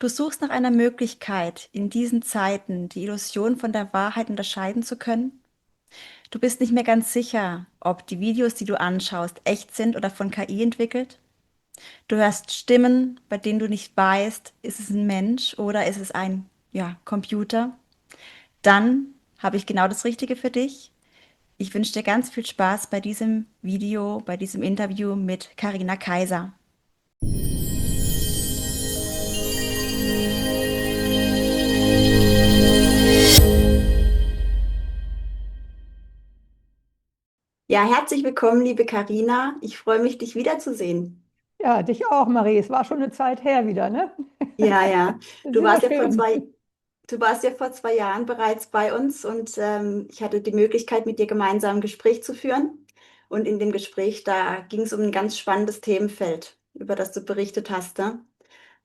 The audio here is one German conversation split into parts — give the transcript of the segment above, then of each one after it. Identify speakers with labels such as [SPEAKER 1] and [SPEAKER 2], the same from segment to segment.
[SPEAKER 1] Du suchst nach einer Möglichkeit, in diesen Zeiten die Illusion von der Wahrheit unterscheiden zu können. Du bist nicht mehr ganz sicher, ob die Videos, die du anschaust, echt sind oder von KI entwickelt. Du hörst Stimmen, bei denen du nicht weißt, ist es ein Mensch oder ist es ein, ja, Computer. Dann habe ich genau das Richtige für dich. Ich wünsche dir ganz viel Spaß bei diesem Video, bei diesem Interview mit Karina Kaiser. Ja, herzlich willkommen, liebe Karina. Ich freue mich, dich wiederzusehen.
[SPEAKER 2] Ja, dich auch, Marie. Es war schon eine Zeit her wieder, ne?
[SPEAKER 1] Ja, ja.
[SPEAKER 2] Das ist
[SPEAKER 1] Du
[SPEAKER 2] immer
[SPEAKER 1] warst ja
[SPEAKER 2] schön.
[SPEAKER 1] du warst ja vor 2 Jahren bereits bei uns und ich hatte die Möglichkeit, mit dir gemeinsam ein Gespräch zu führen. Und in dem Gespräch, da ging es um ein ganz spannendes Themenfeld, über das du berichtet hast. Ne?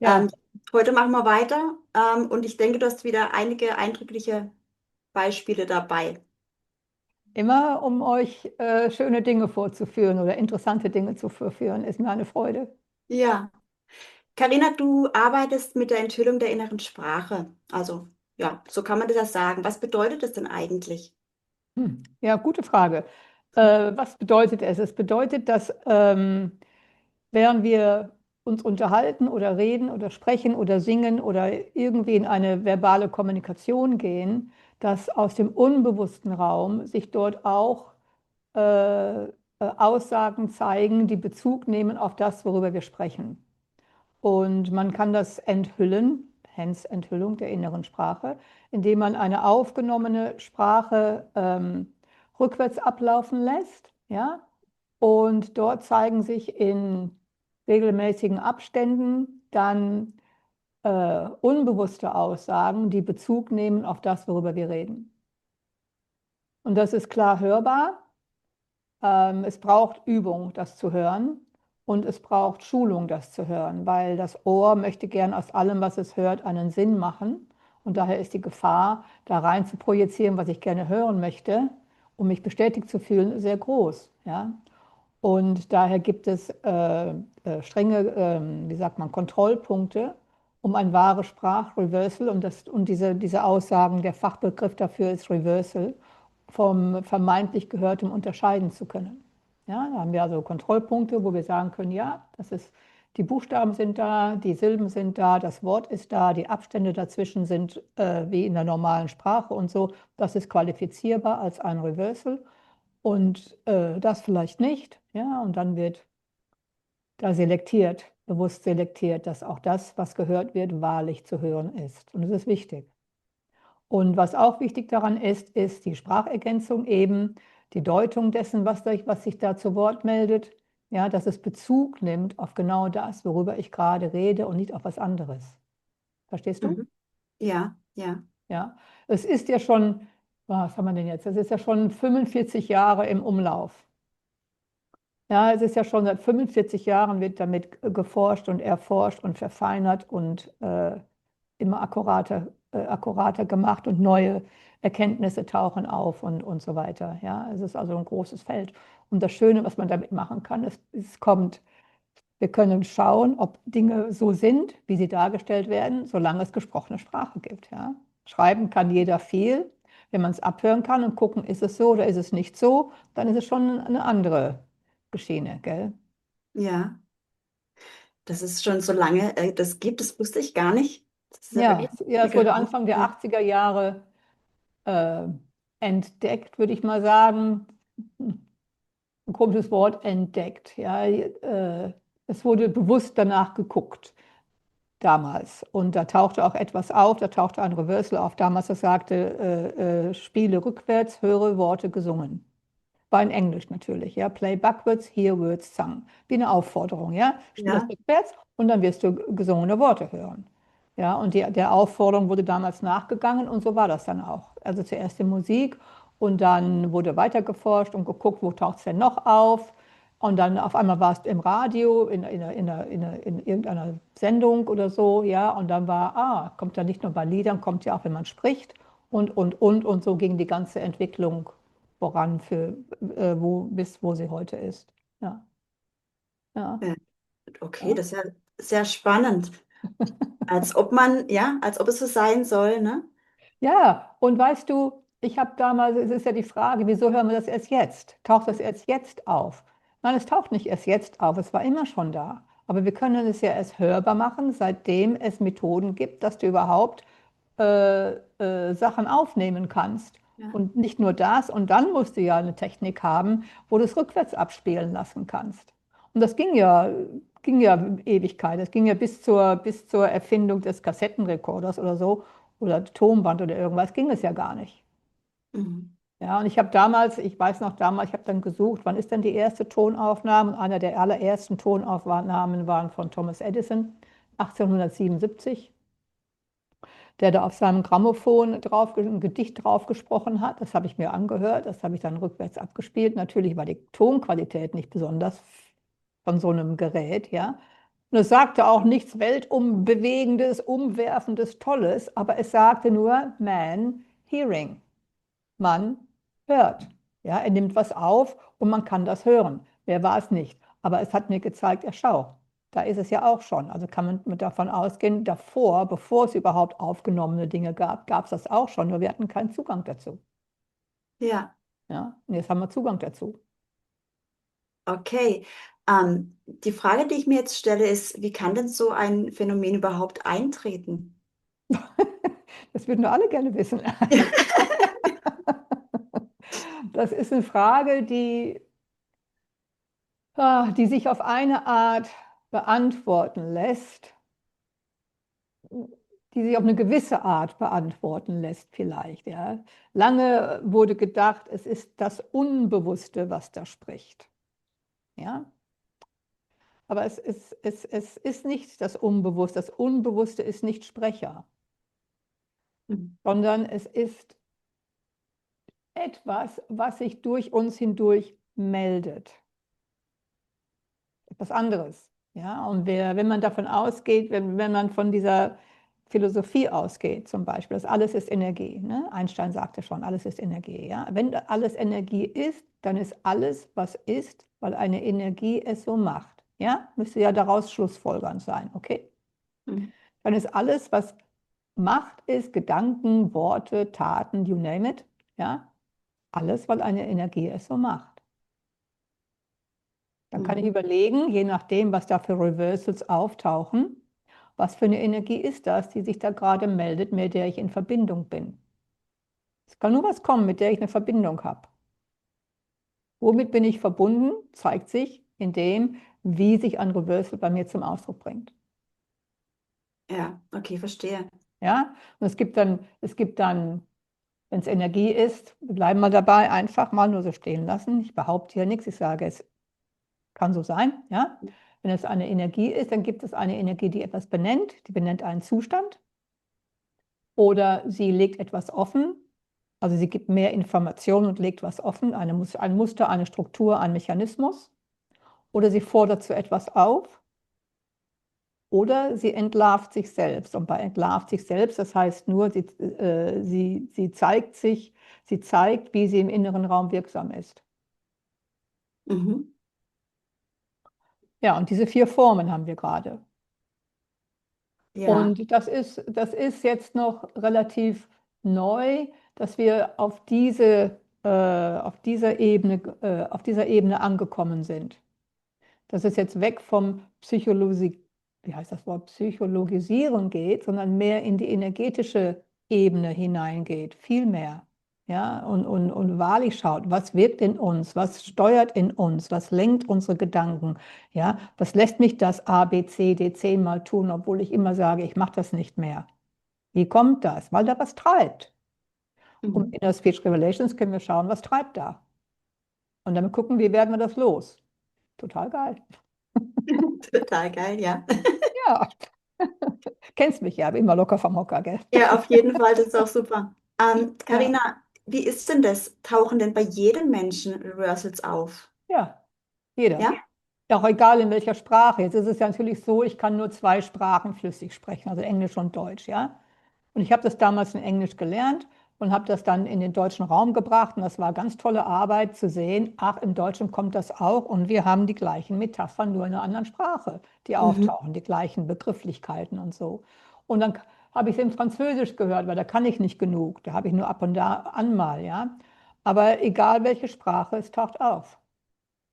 [SPEAKER 1] Ähm,
[SPEAKER 2] Ja,
[SPEAKER 1] Heute machen wir weiter und ich denke, du hast wieder einige eindrückliche Beispiele dabei.
[SPEAKER 2] immer um euch schöne Dinge vorzuführen oder interessante Dinge zu verführen, ist mir eine Freude.
[SPEAKER 1] Ja. Karina, du arbeitest mit der Enthüllung der inneren Sprache. Also, ja, so kann man das ja sagen. Was bedeutet das denn eigentlich?
[SPEAKER 2] Ja, gute Frage. Was bedeutet es? Es bedeutet, dass während wir uns unterhalten oder reden oder sprechen oder singen oder irgendwie in eine verbale Kommunikation gehen, dass aus dem unbewussten Raum sich dort auch Aussagen zeigen, die Bezug nehmen auf das, worüber wir sprechen. Und man kann das enthüllen, hence Enthüllung der inneren Sprache, indem man eine aufgenommene Sprache rückwärts ablaufen lässt, ja? Und dort zeigen sich in regelmäßigen Abständen dann unbewusste Aussagen, die Bezug nehmen auf das, worüber wir reden. Und das ist klar hörbar. Es braucht Übung, das zu hören. Und es braucht Schulung, das zu hören, weil das Ohr möchte gern aus allem, was es hört, einen Sinn machen. Und daher ist die Gefahr, da rein zu projizieren, was ich gerne hören möchte, um mich bestätigt zu fühlen, sehr groß. Ja? Und daher gibt es strenge, wie sagt man, Kontrollpunkte, um ein wahres Sprachreversal, und diese Aussagen, der Fachbegriff dafür ist Reversal, vom vermeintlich Gehörtem unterscheiden zu können. Ja, da haben wir also Kontrollpunkte, wo wir sagen können, ja, die Buchstaben sind da, die Silben sind da, das Wort ist da, die Abstände dazwischen sind wie in der normalen Sprache und so. Das ist qualifizierbar als ein Reversal und das vielleicht nicht. Ja, und dann wird da selektiert, bewusst selektiert, dass auch das, was gehört wird, wahrlich zu hören ist. Und das ist wichtig. Und was auch wichtig daran ist, ist die Sprachergänzung eben, die Deutung dessen, was sich da zu Wort meldet, ja, dass es Bezug nimmt auf genau das, worüber ich gerade rede und nicht auf was anderes. Verstehst du?
[SPEAKER 1] Mhm. Ja, ja.
[SPEAKER 2] Ja, es ist ja schon, was haben wir denn jetzt? Es ist ja schon 45 Jahre im Umlauf. Ja, es ist ja schon seit 45 Jahren wird damit geforscht und erforscht und verfeinert und immer akkurater gemacht und neue Erkenntnisse tauchen auf und so weiter. Ja, es ist also ein großes Feld. Und das Schöne, was man damit machen kann, wir können schauen, ob Dinge so sind, wie sie dargestellt werden, solange es gesprochene Sprache gibt. Ja. Schreiben kann jeder viel. Wenn man es abhören kann und gucken, ist es so oder ist es nicht so, dann ist es schon eine andere Geschichte, gell?
[SPEAKER 1] Ja, das ist schon so lange, das gibt, das wusste ich gar nicht. Das ist ja
[SPEAKER 2] Ja,
[SPEAKER 1] wirklich
[SPEAKER 2] ja,
[SPEAKER 1] eine
[SPEAKER 2] es wurde Anfang der
[SPEAKER 1] Ja.
[SPEAKER 2] 80er Jahre äh, entdeckt, würde ich mal sagen. Ein komisches Wort, entdeckt. Ja, es wurde bewusst danach geguckt, damals. Und da tauchte auch etwas auf, da tauchte ein Reversal auf. Damals, das sagte, spiele rückwärts, höre Worte gesungen. War in Englisch natürlich, ja. Play backwards, hear words sung. Wie eine Aufforderung, ja. Spiel das
[SPEAKER 1] Ja,
[SPEAKER 2] rückwärts und dann wirst du gesungene Worte hören. Ja, und der Aufforderung wurde damals nachgegangen und so war das dann auch. Also zuerst die Musik und dann wurde weiter geforscht und geguckt, wo taucht es denn noch auf. Und dann auf einmal war es im Radio, in irgendeiner Sendung oder so, ja. Und dann kommt ja nicht nur bei Liedern, kommt ja auch, wenn man spricht und so ging die ganze Entwicklung voran bis wo sie heute ist. Ja, ja,
[SPEAKER 1] ja. Okay,
[SPEAKER 2] ja.
[SPEAKER 1] das ist ja sehr spannend. Als ob man, ja, als ob es so sein soll, ne?
[SPEAKER 2] Ja, und weißt du, ich habe damals, es ist ja die Frage, wieso hören wir das erst jetzt? Taucht das erst jetzt auf? Nein, es taucht nicht erst jetzt auf, es war immer schon da. Aber wir können es ja erst hörbar machen, seitdem es Methoden gibt, dass du überhaupt Sachen aufnehmen kannst.
[SPEAKER 1] Ja.
[SPEAKER 2] Und nicht nur das, und dann musst du ja eine Technik haben, wo du es rückwärts abspielen lassen kannst. Und das ging ja Ewigkeit. Das ging ja bis zur Erfindung des Kassettenrekorders oder so oder Tonband oder irgendwas, ging es ja gar nicht.
[SPEAKER 1] Mhm.
[SPEAKER 2] Ja, und ich habe damals, ich weiß noch damals, ich habe dann gesucht, wann ist denn die erste Tonaufnahme? Und einer der allerersten Tonaufnahmen waren von Thomas Edison, 1877, der da auf seinem Grammophon drauf, ein Gedicht drauf gesprochen hat. Das habe ich mir angehört, das habe ich dann rückwärts abgespielt. Natürlich war die Tonqualität nicht besonders von so einem Gerät, ja. Und es sagte auch nichts Weltumbewegendes, Umwerfendes, Tolles, aber es sagte nur Man Hearing. Man hört. Ja, er nimmt was auf und man kann das hören. Wer war es nicht? Aber es hat mir gezeigt, ja schau, da ist es ja auch schon. Also kann man davon ausgehen, davor, bevor es überhaupt aufgenommene Dinge gab, gab es das auch schon, nur wir hatten keinen Zugang dazu.
[SPEAKER 1] Ja,
[SPEAKER 2] Ja, und jetzt haben wir Zugang dazu.
[SPEAKER 1] okay. Die Frage, die ich mir jetzt stelle, ist, wie kann denn so ein Phänomen überhaupt eintreten?
[SPEAKER 2] Das würden wir alle gerne wissen. Das ist eine Frage, die sich auf eine Art beantworten lässt, die sich auf eine gewisse Art beantworten lässt vielleicht. Ja. Lange wurde gedacht, es ist das Unbewusste, was da spricht. Ja. Aber es ist nicht das Unbewusste. Das Unbewusste ist nicht Sprecher,
[SPEAKER 1] Mhm.
[SPEAKER 2] sondern es ist etwas, was sich durch uns hindurch meldet. Etwas anderes. Ja? Und wenn man davon ausgeht, wenn man von dieser Philosophie ausgeht, zum Beispiel, dass alles ist Energie. Ne? Einstein sagte schon, alles ist Energie. Ja? Wenn alles Energie ist, dann ist alles, was ist, weil eine Energie es so macht. Ja? Müsste ja daraus schlussfolgernd sein, okay?
[SPEAKER 1] Mhm.
[SPEAKER 2] Dann ist alles, was Macht ist, Gedanken, Worte, Taten, you name it, ja? Alles, weil eine Energie es so macht. Dann kann ich
[SPEAKER 1] Mhm.
[SPEAKER 2] überlegen, je nachdem, was da für Reversals auftauchen, was für eine Energie ist das, die sich da gerade meldet, mit der ich in Verbindung bin. Es kann nur was kommen, mit der ich eine Verbindung habe. Womit bin ich verbunden, zeigt sich in dem, wie sich ein Reversal bei mir zum Ausdruck bringt.
[SPEAKER 1] Ja, okay, verstehe.
[SPEAKER 2] Ja? Und es gibt dann, wenn es Energie ist, wir bleiben mal dabei, einfach mal nur so stehen lassen. Ich behaupte hier nichts, ich sage, es kann so sein. Ja? Wenn es eine Energie ist, dann gibt es eine Energie, die etwas benennt, die benennt einen Zustand. Oder sie legt etwas offen, also sie gibt mehr Informationen und legt was offen, ein Muster, eine Struktur, ein Mechanismus. Oder sie fordert zu etwas auf. Oder sie entlarvt sich selbst. Und bei entlarvt sich selbst, das heißt nur, sie zeigt sich, sie zeigt, wie sie im inneren Raum wirksam ist.
[SPEAKER 1] Mhm.
[SPEAKER 2] Ja, und diese 4 Formen haben wir gerade.
[SPEAKER 1] Ja.
[SPEAKER 2] Und das ist jetzt noch relativ neu, dass wir auf dieser Ebene angekommen sind. Dass es jetzt weg vom wie heißt das Wort, Psychologisieren geht, sondern mehr in die energetische Ebene hineingeht, viel mehr. Ja, und wahrlich schaut, was wirkt in uns, was steuert in uns, was lenkt unsere Gedanken, ja, was lässt mich das A, B, C, D 10-mal tun, obwohl ich immer sage, ich mache das nicht mehr. Wie kommt das? Weil da was treibt. Und
[SPEAKER 1] Mhm.
[SPEAKER 2] in der Speech Revelations können wir schauen, was treibt da. Und dann gucken, wie werden wir das los. Total geil.
[SPEAKER 1] Total geil, ja.
[SPEAKER 2] Ja, kennst mich ja, bin immer locker vom Hocker, gell?
[SPEAKER 1] Ja, auf jeden Fall, das ist auch super.
[SPEAKER 2] Ja,
[SPEAKER 1] Carina, wie ist denn das? Tauchen denn bei jedem Menschen Reversals auf?
[SPEAKER 2] ja, jeder.
[SPEAKER 1] Ja?
[SPEAKER 2] Ja, auch egal in welcher Sprache. Jetzt ist es ja natürlich so, ich kann nur 2 Sprachen flüssig sprechen, also Englisch und Deutsch, ja. Und ich habe das damals in Englisch gelernt und habe das dann in den deutschen Raum gebracht. Und das war ganz tolle Arbeit zu sehen, ach, im Deutschen kommt das auch und wir haben die gleichen Metaphern, nur in einer anderen Sprache, die
[SPEAKER 1] Mhm.
[SPEAKER 2] auftauchen, die gleichen Begrifflichkeiten und so. Und dann habe ich es in Französisch gehört, weil da kann ich nicht genug. Da habe ich nur ab und an mal, ja. Aber egal welche Sprache, es taucht auf.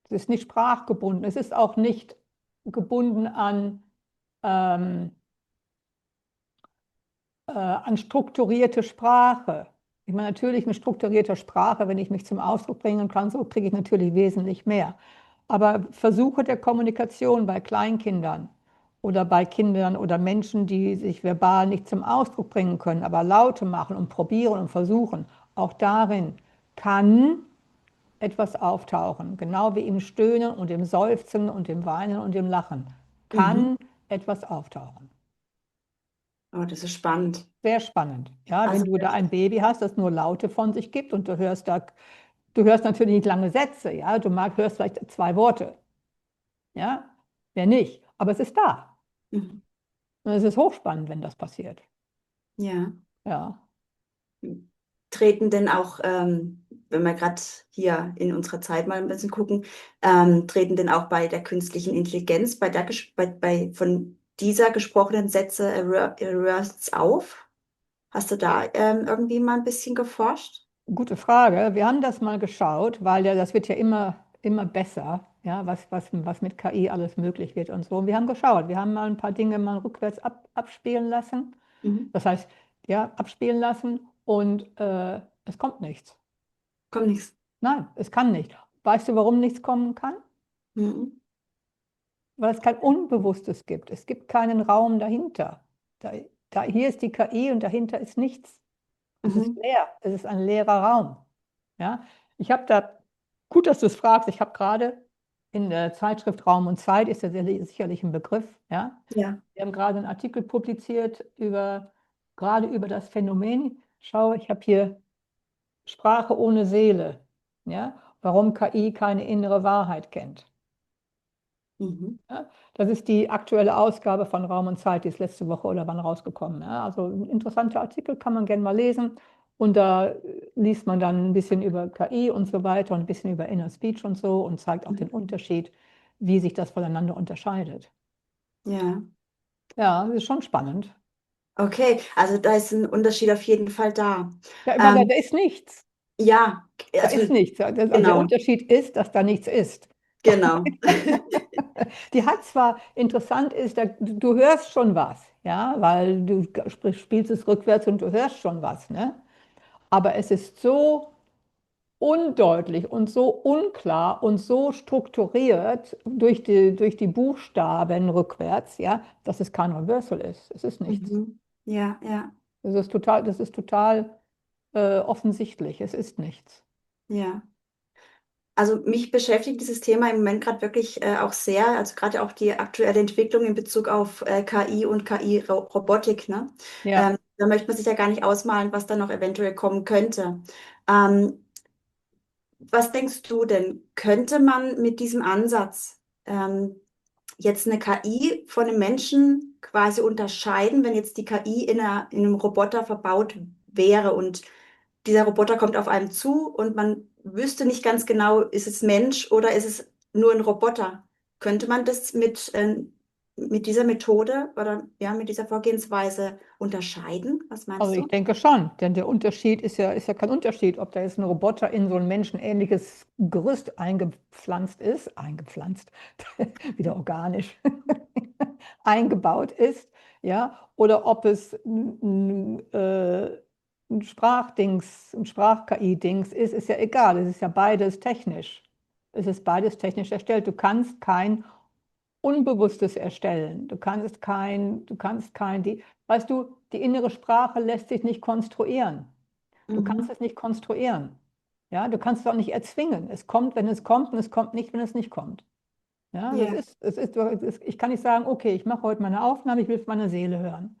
[SPEAKER 2] Es ist nicht sprachgebunden. Es ist auch nicht gebunden ähm, an strukturierte Sprache. Ich meine, natürlich mit strukturierter Sprache, wenn ich mich zum Ausdruck bringen kann, so kriege ich natürlich wesentlich mehr. Aber Versuche der Kommunikation bei Kleinkindern oder bei Kindern oder Menschen, die sich verbal nicht zum Ausdruck bringen können, aber Laute machen und probieren und versuchen, auch darin kann etwas auftauchen, genau wie im Stöhnen und im Seufzen und im Weinen und im Lachen,
[SPEAKER 1] Mhm.
[SPEAKER 2] kann etwas auftauchen.
[SPEAKER 1] Oh, das ist spannend.
[SPEAKER 2] Sehr spannend. Ja, wenn
[SPEAKER 1] Also,
[SPEAKER 2] du da ein Baby hast, das nur Laute von sich gibt und du hörst natürlich nicht lange Sätze, ja, hörst vielleicht 2 Worte, ja, wer nicht, aber es ist da.
[SPEAKER 1] mhm.
[SPEAKER 2] Und es ist hochspannend, wenn das passiert.
[SPEAKER 1] Ja.
[SPEAKER 2] Ja,
[SPEAKER 1] Treten denn auch, wenn wir gerade hier in unserer Zeit mal ein bisschen gucken, treten denn auch bei der künstlichen Intelligenz, von dieser gesprochenen Sätze Errors auf? Hast du da irgendwie mal ein bisschen geforscht?
[SPEAKER 2] gute Frage. Wir haben das mal geschaut, weil ja, das wird ja immer besser, ja, was mit KI alles möglich wird und so. Und wir haben geschaut, wir haben mal ein paar Dinge mal rückwärts abspielen lassen.
[SPEAKER 1] Mhm.
[SPEAKER 2] Das heißt, ja, abspielen lassen und es kommt nichts.
[SPEAKER 1] Kommt nichts.
[SPEAKER 2] Nein, es kann nicht. Weißt du, warum nichts kommen kann?
[SPEAKER 1] Mhm.
[SPEAKER 2] Weil es kein Unbewusstes gibt. Es gibt keinen Raum dahinter. Da, hier ist die KI und dahinter ist nichts. Es ist
[SPEAKER 1] Mhm.
[SPEAKER 2] leer. Es ist ein leerer Raum. Ja? Ich habe da, gut, dass du es fragst, ich habe gerade in der Zeitschrift Raum und Zeit, ist ja sicherlich ein Begriff, ja?
[SPEAKER 1] Ja.
[SPEAKER 2] Wir haben gerade einen Artikel publiziert gerade über das Phänomen. Schau, ich habe hier Sprache ohne Seele. Ja? Warum KI keine innere Wahrheit kennt.
[SPEAKER 1] Mhm.
[SPEAKER 2] Ja, das ist die aktuelle Ausgabe von Raum und Zeit, die ist letzte Woche oder wann rausgekommen. Ja, also ein interessanter Artikel, kann man gerne mal lesen. Und da liest man dann ein bisschen über KI und so weiter und ein bisschen über Inner Speech und so und zeigt auch den Unterschied, wie sich das voneinander unterscheidet.
[SPEAKER 1] Ja.
[SPEAKER 2] Ja, das ist schon spannend.
[SPEAKER 1] Okay, also da ist ein Unterschied auf jeden Fall da.
[SPEAKER 2] Ja, ich meine,
[SPEAKER 1] Ähm,
[SPEAKER 2] da ist nichts.
[SPEAKER 1] ja,
[SPEAKER 2] Da
[SPEAKER 1] also
[SPEAKER 2] ist nichts. Also der
[SPEAKER 1] genau,
[SPEAKER 2] Unterschied ist, dass da nichts ist.
[SPEAKER 1] genau.
[SPEAKER 2] Die hat zwar, interessant ist, du hörst schon was, ja, weil du spielst es rückwärts und du hörst schon was, ne? Aber es ist so undeutlich und so unklar und so strukturiert durch die Buchstaben rückwärts, ja, dass es kein Reversal ist. Es ist nichts.
[SPEAKER 1] Mhm. Ja, ja,
[SPEAKER 2] Das ist total offensichtlich. Es ist nichts.
[SPEAKER 1] ja. Also mich beschäftigt dieses Thema im Moment gerade wirklich auch sehr, also gerade auch die aktuelle Entwicklung in Bezug auf KI und KI-Robotik, ne?
[SPEAKER 2] Ja.
[SPEAKER 1] Da möchte man sich ja gar nicht ausmalen, was da noch eventuell kommen könnte. Ähm, Was denkst du denn, könnte man mit diesem Ansatz jetzt eine KI von einem Menschen quasi unterscheiden, wenn jetzt die KI in einem Roboter verbaut wäre und dieser Roboter kommt auf einem zu und man wüsste nicht ganz genau, ist es Mensch oder ist es nur ein Roboter? Könnte man das mit dieser Methode oder ja, mit dieser Vorgehensweise unterscheiden? Was
[SPEAKER 2] Also
[SPEAKER 1] meinst
[SPEAKER 2] ich
[SPEAKER 1] du?
[SPEAKER 2] denke schon, denn der Unterschied ist ja kein Unterschied, ob da jetzt ein Roboter in so ein menschenähnliches Gerüst eingepflanzt, wieder organisch, eingebaut ist, ja, oder ob es ein Sprachdings, ein Sprach-KI-Dings ist ja egal, es ist ja beides technisch. Es ist beides technisch erstellt. Du kannst kein Unbewusstes erstellen. Weißt du, die innere Sprache lässt sich nicht konstruieren. Du kannst
[SPEAKER 1] Mhm.
[SPEAKER 2] es nicht konstruieren. Ja, du kannst es auch nicht erzwingen. Es kommt, wenn es kommt, und es kommt nicht, wenn es nicht kommt. Ja,
[SPEAKER 1] Ja.
[SPEAKER 2] ich kann nicht sagen, okay, ich mache heute meine Aufnahme, ich will meine Seele hören.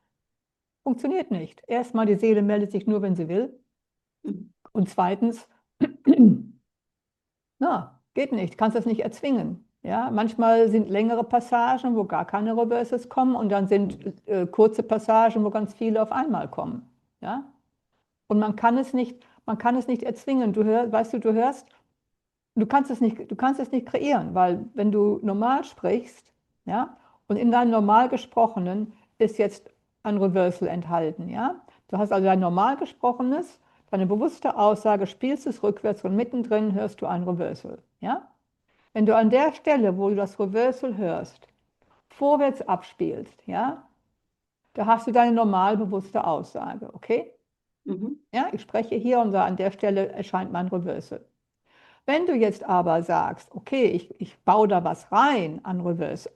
[SPEAKER 2] Funktioniert nicht. Erstmal, die Seele meldet sich nur, wenn sie will.
[SPEAKER 1] Mhm.
[SPEAKER 2] Und zweitens, na, geht nicht, kannst das nicht erzwingen. Ja, manchmal sind längere Passagen, wo gar keine Reverses kommen und dann sind kurze Passagen, wo ganz viele auf einmal kommen. Ja? Und man kann es nicht erzwingen. Weißt du, du kannst es nicht kreieren, weil wenn du normal sprichst, ja, und in deinem normal gesprochenen ist jetzt ein Reversal enthalten, ja? Du hast also dein normal gesprochenes, deine bewusste Aussage, spielst es rückwärts und mittendrin hörst du ein Reversal, ja? Wenn du an der Stelle, wo du das Reversal hörst, vorwärts abspielst, ja, da hast du deine normal bewusste Aussage, okay?
[SPEAKER 1] Mhm.
[SPEAKER 2] Ja, ich spreche hier und da an der Stelle erscheint mein Reversal. Wenn du jetzt aber sagst, okay, ich baue da was rein an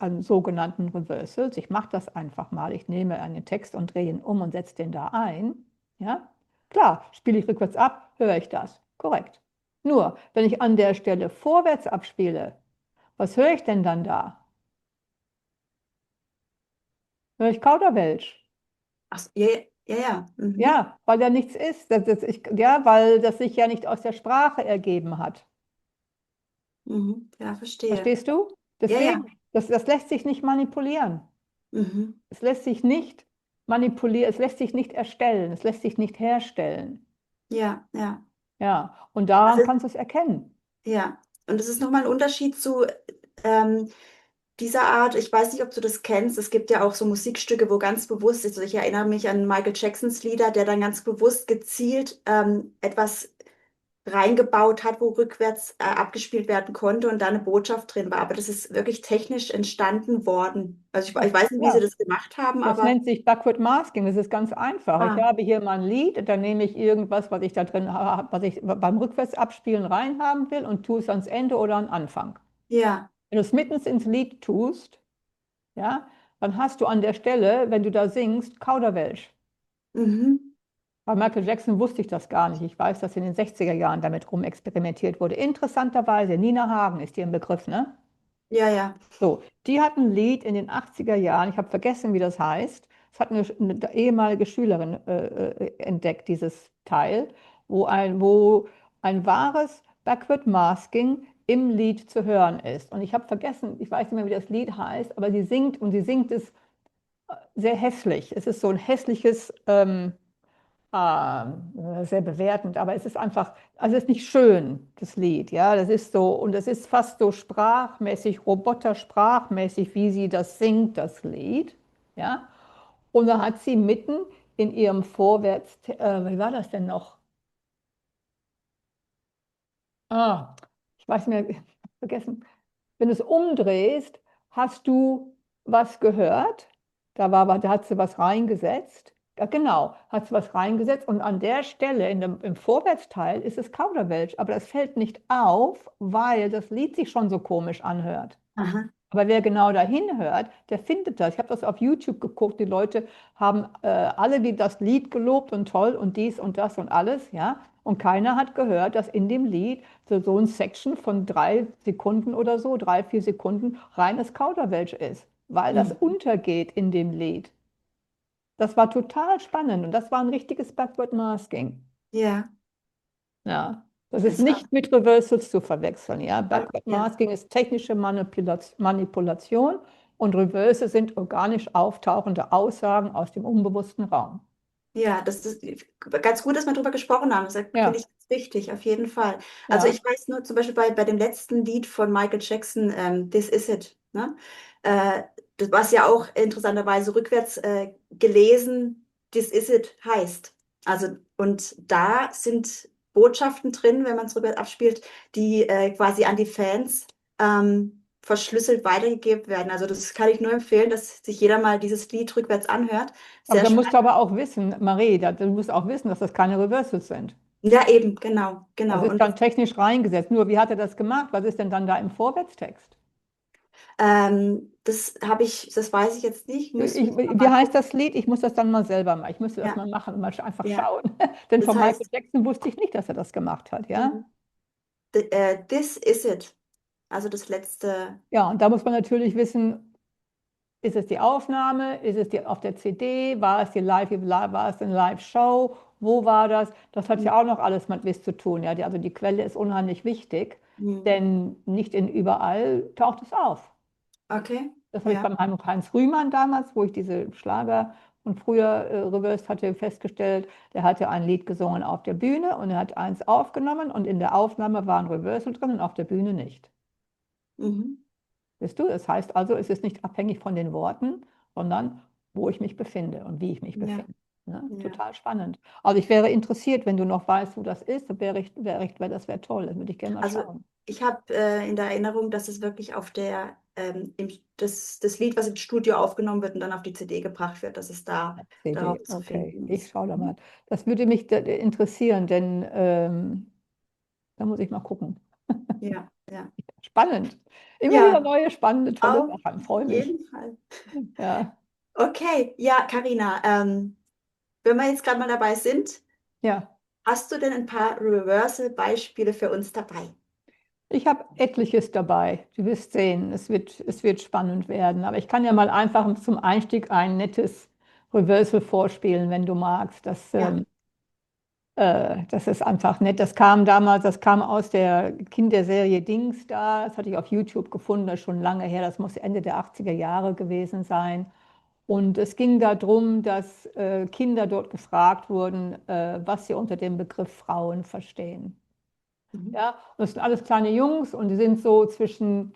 [SPEAKER 2] an sogenannten Reversals, ich mache das einfach mal, ich nehme einen Text und drehe ihn um und setze den da ein, ja, klar, spiele ich rückwärts ab, höre ich das, korrekt. Nur, wenn ich an der Stelle vorwärts abspiele, was höre ich denn dann da? Höre ich Kauderwelsch.
[SPEAKER 1] Ach, so, ja, ja, ja. Mhm.
[SPEAKER 2] Ja, weil da nichts ist. Ja, weil das sich ja nicht aus der Sprache ergeben hat.
[SPEAKER 1] Mhm. Ja, verstehe.
[SPEAKER 2] Verstehst du?
[SPEAKER 1] Ja, ja.
[SPEAKER 2] Deswegen, das lässt sich nicht manipulieren.
[SPEAKER 1] Mhm.
[SPEAKER 2] Es lässt sich nicht manipulieren, es lässt sich nicht erstellen, es lässt sich nicht herstellen.
[SPEAKER 1] Ja, ja.
[SPEAKER 2] Ja, und daran
[SPEAKER 1] Also,
[SPEAKER 2] kannst du es erkennen.
[SPEAKER 1] ja. Und es ist nochmal ein Unterschied zu ähm, dieser Art. Ich weiß nicht, ob du das kennst. Es gibt ja auch so Musikstücke, wo ganz bewusst ist. Also ich erinnere mich an Michael Jacksons Lieder, der dann ganz bewusst gezielt etwas reingebaut hat, wo rückwärts abgespielt werden konnte und da eine Botschaft drin war. Aber das ist wirklich technisch entstanden worden. Also ich weiß nicht, wie sie
[SPEAKER 2] Ja,
[SPEAKER 1] das gemacht haben,
[SPEAKER 2] das
[SPEAKER 1] aber
[SPEAKER 2] nennt sich Backward Masking. Das ist ganz einfach. Ich
[SPEAKER 1] ah,
[SPEAKER 2] habe hier mein Lied, dann nehme ich irgendwas, was ich da drin habe, was ich beim Rückwärtsabspielen reinhaben will und tue es ans Ende oder an Anfang.
[SPEAKER 1] ja,
[SPEAKER 2] Wenn du es mitten ins Lied tust, ja, dann hast du an der Stelle, wenn du da singst, Kauderwelsch.
[SPEAKER 1] mhm,
[SPEAKER 2] Bei Michael Jackson wusste ich das gar nicht. Ich weiß, dass in den 60er Jahren damit rumexperimentiert wurde. Interessanterweise, Nina Hagen ist dir ein Begriff, ne?
[SPEAKER 1] ja, ja,
[SPEAKER 2] So, die hat ein Lied in den 80er Jahren, ich habe vergessen, wie das heißt. Es hat eine ehemalige Schülerin entdeckt, dieses Teil, wo ein wahres Backward Masking im Lied zu hören ist. Und ich habe vergessen, ich weiß nicht mehr, wie das Lied heißt, aber sie singt und sie singt es sehr hässlich. Es ist so ein hässliches sehr bewertend, aber es ist einfach, also es ist nicht schön, das Lied, ja, das ist so, und es ist fast so sprachmäßig, robotersprachmäßig, wie sie das singt, das Lied, ja, und da hat sie mitten in ihrem wie war das denn noch? Ich weiß nicht mehr, ich hab vergessen. Wenn du es umdrehst, hast du was gehört. Da hat sie was reingesetzt. Ja, genau, hat sie was reingesetzt. Und an der Stelle im Vorwärtsteil ist es Kauderwelsch. Aber das fällt nicht auf, weil das Lied sich schon so komisch anhört.
[SPEAKER 1] aha,
[SPEAKER 2] Aber wer genau dahin hört, der findet das. Ich habe das auf YouTube geguckt. Die Leute haben alle das Lied gelobt und toll und dies und das und alles, ja. Und keiner hat gehört, dass in dem Lied so ein Section von 3 Sekunden oder so, 3, 4 Sekunden, reines Kauderwelsch ist, weil das
[SPEAKER 1] mhm,
[SPEAKER 2] untergeht in dem Lied. Das war total spannend und das war ein richtiges Backward Masking.
[SPEAKER 1] ja,
[SPEAKER 2] Ja, das ist
[SPEAKER 1] interessant.
[SPEAKER 2] nicht mit Reversals zu verwechseln. Ja, Backward
[SPEAKER 1] Ja,
[SPEAKER 2] Masking ist technische Manipulation und Reversals sind organisch auftauchende Aussagen aus dem unbewussten Raum.
[SPEAKER 1] ja, das ist ganz gut, dass wir darüber gesprochen haben. Das finde
[SPEAKER 2] Ja,
[SPEAKER 1] ich ganz wichtig, auf jeden Fall. Also
[SPEAKER 2] ja.
[SPEAKER 1] ich weiß nur zum Beispiel bei dem letzten Lied von Michael Jackson, This Is It, ne? Das, was ja auch interessanterweise rückwärts gelesen, This Is It heißt. Also, und da sind Botschaften drin, wenn man es rückwärts abspielt, die quasi an die Fans verschlüsselt weitergegeben werden. Also das kann ich nur empfehlen, dass sich jeder mal dieses Lied rückwärts anhört.
[SPEAKER 2] Aber
[SPEAKER 1] Sehr
[SPEAKER 2] da musst
[SPEAKER 1] spannend.
[SPEAKER 2] du aber auch wissen, Marie, du musst auch wissen, dass das keine Reversals sind.
[SPEAKER 1] Ja, eben, genau,
[SPEAKER 2] Das
[SPEAKER 1] genau.
[SPEAKER 2] ist dann technisch reingesetzt. Nur, wie hat er das gemacht? Was ist denn dann da im Vorwärtstext?
[SPEAKER 1] Das habe ich, das weiß ich jetzt nicht, muss ich noch
[SPEAKER 2] Wie
[SPEAKER 1] mal
[SPEAKER 2] heißt
[SPEAKER 1] gucken.
[SPEAKER 2] das Lied? Ich muss das dann mal selber machen. Ich müsste das
[SPEAKER 1] Ja,
[SPEAKER 2] mal machen und mal einfach
[SPEAKER 1] ja.
[SPEAKER 2] schauen. Denn
[SPEAKER 1] Das
[SPEAKER 2] von Michael
[SPEAKER 1] heißt,
[SPEAKER 2] Jackson wusste ich nicht, dass er das gemacht hat, ja?
[SPEAKER 1] mhm, This is it. Also das letzte.
[SPEAKER 2] Ja, und da muss man natürlich wissen, ist es die Aufnahme? Ist es die auf der CD? War es eine Live-Show? Wo war das? Das hat ja auch noch alles mit was zu tun. Ja? Also die Quelle ist unheimlich wichtig,
[SPEAKER 1] Mhm.
[SPEAKER 2] denn nicht in überall taucht es auf.
[SPEAKER 1] Okay,
[SPEAKER 2] Das habe ich
[SPEAKER 1] ja.
[SPEAKER 2] beim Heinz Rühmann damals, wo ich diese Schlager von früher reversed hatte, festgestellt. Der hatte ein Lied gesungen auf der Bühne und er hat eins aufgenommen und in der Aufnahme war ein Reversal drin und auf der Bühne nicht.
[SPEAKER 1] Mhm.
[SPEAKER 2] Weißt du, das heißt also, es ist nicht abhängig von den Worten, sondern wo ich mich befinde und wie ich mich
[SPEAKER 1] Ja,
[SPEAKER 2] befinde. Ne?
[SPEAKER 1] ja.
[SPEAKER 2] Total spannend. Also ich wäre interessiert, wenn du noch weißt, wo das ist, das wäre toll, das würde ich gerne mal
[SPEAKER 1] Also
[SPEAKER 2] schauen.
[SPEAKER 1] ich habe in der Erinnerung, dass es wirklich auf das Lied, was im Studio aufgenommen wird und dann auf die CD gebracht wird, dass es da
[SPEAKER 2] CD,
[SPEAKER 1] darauf zu
[SPEAKER 2] okay,
[SPEAKER 1] finden
[SPEAKER 2] ich
[SPEAKER 1] ist.
[SPEAKER 2] schaue da mal.
[SPEAKER 1] Mhm.
[SPEAKER 2] Das würde mich interessieren, denn da muss ich mal gucken.
[SPEAKER 1] Ja, ja.
[SPEAKER 2] Spannend. Immer wieder
[SPEAKER 1] Ja,
[SPEAKER 2] neue, spannende, tolle
[SPEAKER 1] auf
[SPEAKER 2] Sachen. Freue mich.
[SPEAKER 1] jeden Fall.
[SPEAKER 2] Ja,
[SPEAKER 1] Okay, ja, Karina, wenn wir jetzt gerade mal dabei sind,
[SPEAKER 2] ja.
[SPEAKER 1] hast du denn ein paar Reversal-Beispiele für uns dabei?
[SPEAKER 2] Ich habe etliches dabei. Du wirst sehen, es wird spannend werden. Aber ich kann ja mal einfach zum Einstieg ein nettes Reversal vorspielen, wenn du magst.
[SPEAKER 1] Ja.
[SPEAKER 2] Das ist einfach nett. Das kam damals, das kam aus der Kinderserie Dings da. Das hatte ich auf YouTube gefunden, das ist schon lange her. Das muss Ende der 80er Jahre gewesen sein. Und es ging darum, dass Kinder dort gefragt wurden, was sie unter dem Begriff Frauen verstehen.
[SPEAKER 1] Mhm.
[SPEAKER 2] Ja, und das sind alles kleine Jungs und die sind so zwischen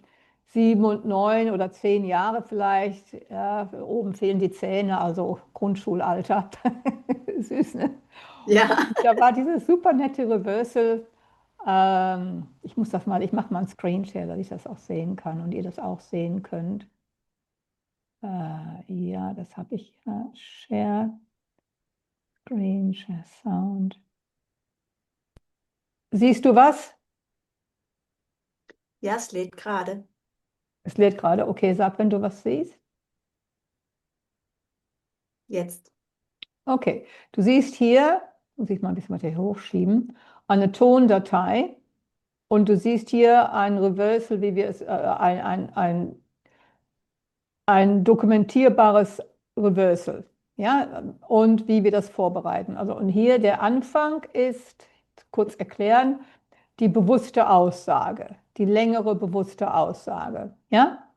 [SPEAKER 2] 7 und 9 oder 10 Jahre vielleicht. Ja, oben fehlen die Zähne, also Grundschulalter. Süß, ne?
[SPEAKER 1] Ja.
[SPEAKER 2] Und da war dieses super nette Reversal. Ich mache mal einen Screenshare, dass ich das auch sehen kann und ihr das auch sehen könnt. Ja, das habe ich. Share, Screen, Share Sound. Siehst du was?
[SPEAKER 1] Ja, es lädt gerade.
[SPEAKER 2] Es lädt gerade. Okay, sag, wenn du was siehst.
[SPEAKER 1] Jetzt.
[SPEAKER 2] Okay, du siehst hier, muss ich mal ein bisschen weiter hier hochschieben, eine Tondatei und du siehst hier ein Reversal, wie wir es, ein dokumentierbares Reversal, ja, und wie wir das vorbereiten. Also, und hier der Anfang ist, kurz erklären, die bewusste Aussage, die längere bewusste Aussage, ja.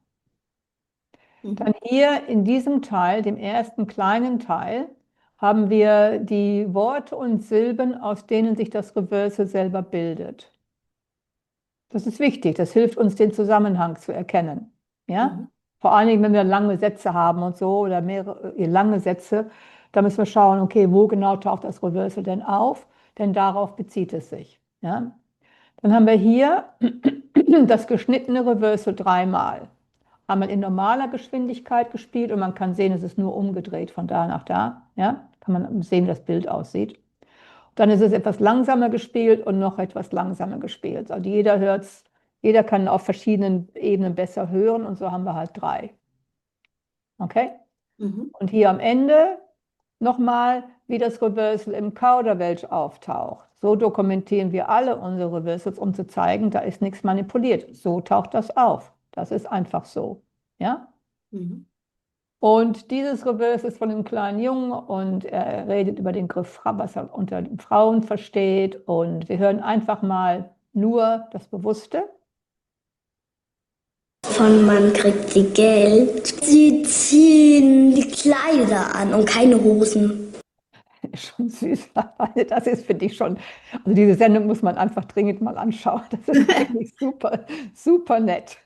[SPEAKER 1] Mhm.
[SPEAKER 2] Dann hier in diesem Teil, dem ersten kleinen Teil, haben wir die Worte und Silben, aus denen sich das Reversal selber bildet. Das ist wichtig, das hilft uns, den Zusammenhang zu erkennen. Ja?
[SPEAKER 1] Mhm.
[SPEAKER 2] Vor allen Dingen, wenn wir lange sätze haben und so oder mehrere lange Sätze, da müssen wir schauen, okay, wo genau taucht das Reversal denn auf? Denn darauf bezieht es sich. Ja? Dann haben wir hier das geschnittene Reversal dreimal. Einmal in normaler Geschwindigkeit gespielt und man kann sehen, es ist nur umgedreht von da nach da. Ja? Kann man sehen, wie das Bild aussieht. Dann ist es etwas langsamer gespielt und noch etwas langsamer gespielt. Also jeder kann auf verschiedenen Ebenen besser hören und so haben wir halt drei. Okay?
[SPEAKER 1] Mhm.
[SPEAKER 2] Und hier am Ende nochmal, wie das Reversal im Kauderwelsch auftaucht. So dokumentieren wir alle unsere Reversals, um zu zeigen, da ist nichts manipuliert. So taucht das auf. Das ist einfach so. Ja?
[SPEAKER 1] Mhm.
[SPEAKER 2] Und dieses Reverse ist von einem kleinen Jungen und er redet über den Begriff, was er unter den Frauen versteht. Und wir hören einfach mal nur das Bewusste.
[SPEAKER 3] Von man kriegt sie Geld. Sie ziehen die Kleider an und keine Hosen.
[SPEAKER 2] Ist schon süß. Das ist, finde ich schon, also diese Sendung muss man einfach dringend mal anschauen. Das ist wirklich super, super nett.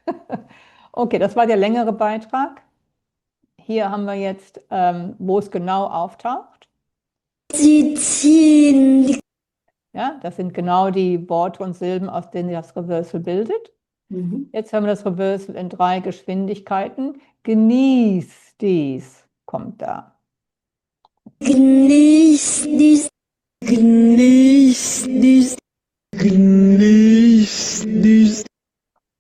[SPEAKER 2] Okay, das war der längere Beitrag. Hier haben wir jetzt, wo es genau auftaucht.
[SPEAKER 3] Sie ziehen die
[SPEAKER 2] Ja, das sind genau die Worte und Silben, aus denen das Reversal bildet.
[SPEAKER 1] Mhm.
[SPEAKER 2] Jetzt haben wir das Reversal in 3 Geschwindigkeiten. Genieß dies, kommt da.
[SPEAKER 3] genießt dies. Genießt dies. Genießt dies.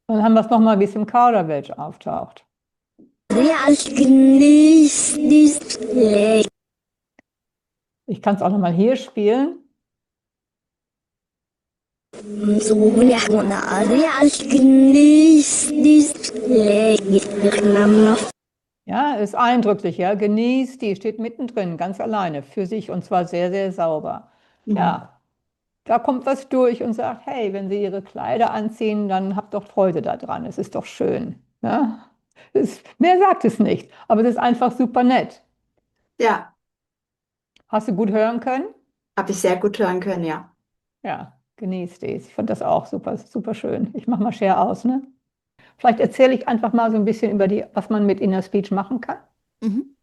[SPEAKER 2] Und dann haben wir es nochmal, wie es im Kauderwelsch auftaucht.
[SPEAKER 3] Real genießt dies.
[SPEAKER 2] Ich kann es auch nochmal hier spielen.
[SPEAKER 3] So, ja, real genießt dies.
[SPEAKER 2] Ja, ist eindrücklich, ja. Genieß die, steht mittendrin, ganz alleine, für sich und zwar sehr, sehr sauber.
[SPEAKER 1] Mhm.
[SPEAKER 2] Ja, da kommt was durch und sagt, hey, wenn Sie Ihre Kleider anziehen, dann habt doch Freude daran. Es ist doch schön. Ja? Mehr sagt es nicht, aber es ist einfach super nett.
[SPEAKER 1] Ja,
[SPEAKER 2] Hast du gut hören können?
[SPEAKER 1] habe ich sehr gut hören können, ja.
[SPEAKER 2] Ja, genießt es. Ich fand das auch super, super schön. Ich mache mal Share aus, ne? Vielleicht erzähle ich einfach mal so ein bisschen über was man mit Inner Speech machen kann.
[SPEAKER 1] Mhm.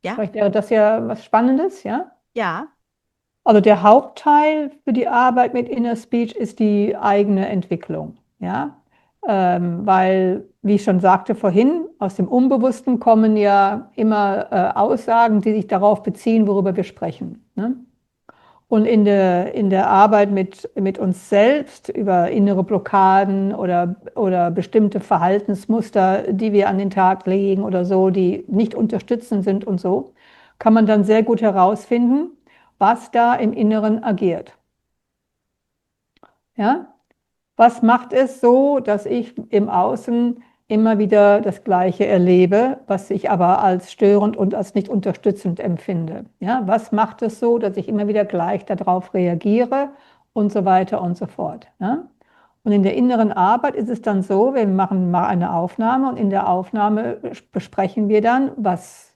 [SPEAKER 1] Ja,
[SPEAKER 2] Vielleicht wäre das ja was Spannendes, ja?
[SPEAKER 1] ja.
[SPEAKER 2] Also der Hauptteil für die Arbeit mit Inner Speech ist die eigene Entwicklung, ja? Weil, wie ich schon sagte vorhin, aus dem Unbewussten kommen ja immer Aussagen, die sich darauf beziehen, worüber wir sprechen, ne? Und in der Arbeit mit uns selbst über innere Blockaden oder bestimmte Verhaltensmuster, die wir an den Tag legen oder so, die nicht unterstützend sind und so, kann man dann sehr gut herausfinden, was da im Inneren agiert. Ja? Was macht es so, dass ich im Außen immer wieder das Gleiche erlebe, was ich aber als störend und als nicht unterstützend empfinde? Ja, was macht es so, dass ich immer wieder gleich darauf reagiere und so weiter und so fort? Ja? Und in der inneren Arbeit ist es dann so, wir machen mal eine Aufnahme und in der Aufnahme besprechen wir dann, was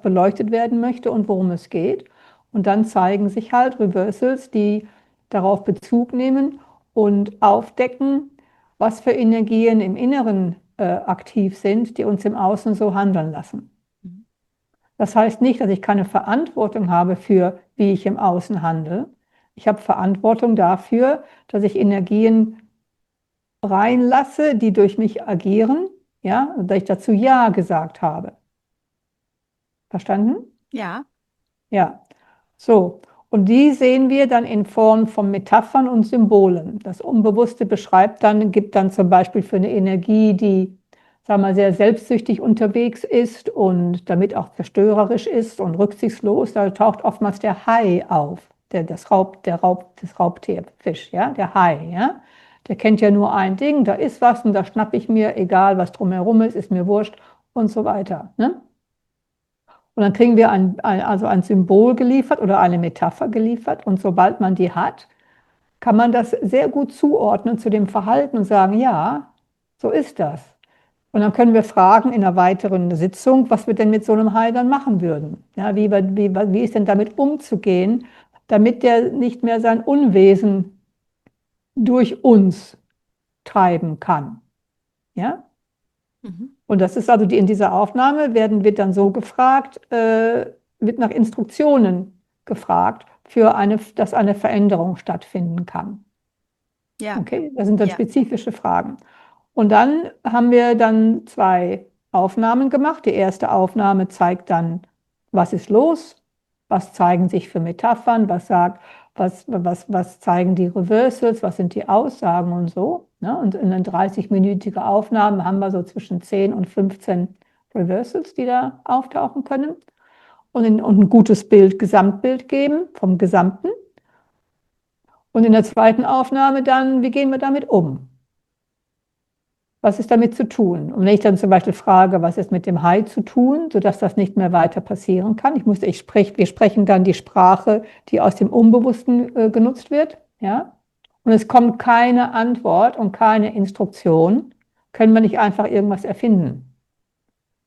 [SPEAKER 2] beleuchtet werden möchte und worum es geht. Und dann zeigen sich halt Reversals, die darauf Bezug nehmen und aufdecken, was für Energien im Inneren aktiv sind, die uns im Außen so handeln lassen.
[SPEAKER 1] Mhm.
[SPEAKER 2] Das heißt nicht, dass ich keine Verantwortung habe für, wie ich im Außen handle. Ich habe Verantwortung dafür, dass ich Energien reinlasse, die durch mich agieren, ja, und dass ich dazu Ja gesagt habe. Verstanden?
[SPEAKER 1] Ja.
[SPEAKER 2] Ja. So. Und die sehen wir dann in Form von Metaphern und Symbolen. Das Unbewusste beschreibt dann, gibt dann zum Beispiel für eine Energie, die, sagen wir mal, sehr selbstsüchtig unterwegs ist und damit auch zerstörerisch ist und rücksichtslos, da taucht oftmals der Hai auf, das Raubtierfisch, ja, der Hai, ja. Der kennt ja nur ein Ding, da ist was und da schnapp ich mir, egal was drumherum ist mir wurscht und so weiter, ne? Und dann kriegen wir also ein Symbol geliefert oder eine Metapher geliefert. Und sobald man die hat, kann man das sehr gut zuordnen zu dem Verhalten und sagen, ja, so ist das. Und dann können wir fragen in einer weiteren Sitzung, was wir denn mit so einem Hai dann machen würden. Ja, wie ist denn damit umzugehen, damit der nicht mehr sein Unwesen durch uns treiben kann. Ja?
[SPEAKER 1] Mhm.
[SPEAKER 2] Und das ist also in dieser Aufnahme wird dann so gefragt, wird nach Instruktionen gefragt, dass eine Veränderung stattfinden kann.
[SPEAKER 1] Ja.
[SPEAKER 2] Okay, das sind dann
[SPEAKER 1] Ja.
[SPEAKER 2] spezifische Fragen. Und dann haben wir dann zwei Aufnahmen gemacht. Die erste Aufnahme zeigt dann, was ist los, was zeigen sich für Metaphern, was zeigen die Reversals, was sind die Aussagen und so. Ne? Und in einer 30-minütigen Aufnahme haben wir so zwischen 10 und 15 Reversals, die da auftauchen können. Und ein gutes Gesamtbild geben vom Gesamten. Und in der zweiten Aufnahme dann, wie gehen wir damit um? Was ist damit zu tun? Und wenn ich dann zum Beispiel frage, was ist mit dem Hai zu tun, sodass das nicht mehr weiter passieren kann, wir sprechen dann die Sprache, die aus dem Unbewussten genutzt wird, ja? Und es kommt keine Antwort und keine Instruktion, können wir nicht einfach irgendwas erfinden.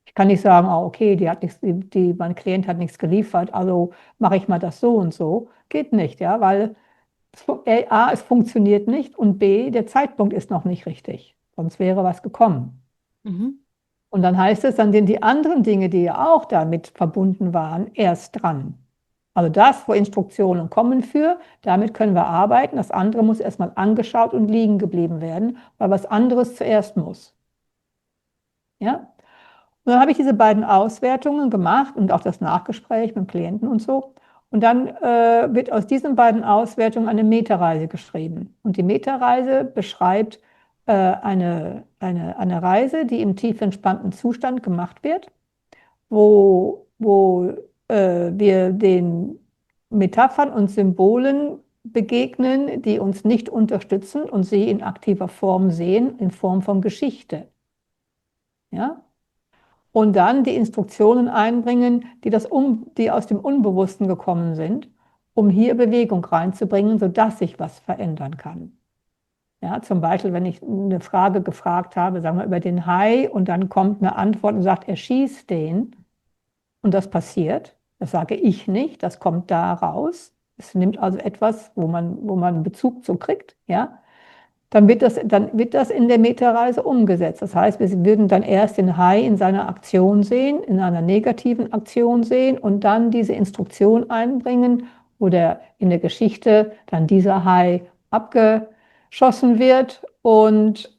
[SPEAKER 2] Ich kann nicht sagen, oh, okay, mein Klient hat nichts geliefert, also mache ich mal das so und so. Geht nicht, ja, weil A, es funktioniert nicht und B, der Zeitpunkt ist noch nicht richtig. Sonst wäre was gekommen.
[SPEAKER 1] Mhm.
[SPEAKER 2] Und dann heißt es, dann sind die anderen Dinge, die ja auch damit verbunden waren, erst dran. Also das, wo Instruktionen kommen für, damit können wir arbeiten. Das andere muss erstmal angeschaut und liegen geblieben werden, weil was anderes zuerst muss. Ja? Und dann habe ich diese beiden Auswertungen gemacht und auch das Nachgespräch mit dem Klienten und so. Und dann wird aus diesen beiden Auswertungen eine Metareise geschrieben. Und die Metareise beschreibt eine Reise, die im tief entspannten Zustand gemacht wird, wo wir den Metaphern und Symbolen begegnen, die uns nicht unterstützen und sie in aktiver Form sehen, in Form von Geschichte. Ja? Und dann die Instruktionen einbringen, die aus dem Unbewussten gekommen sind, um hier Bewegung reinzubringen, sodass sich was verändern kann. Ja, zum Beispiel, wenn ich eine Frage gefragt habe, sagen wir über den Hai, und dann kommt eine Antwort und sagt, er schießt den, und das passiert, das sage ich nicht, das kommt da raus. Es nimmt also etwas, wo man Bezug zu kriegt, ja, dann wird das in der Metareise umgesetzt. Das heißt, wir würden dann erst den Hai in seiner Aktion sehen, in einer negativen Aktion sehen und dann diese Instruktion einbringen, oder in der Geschichte dann dieser Hai abgeschossen wird und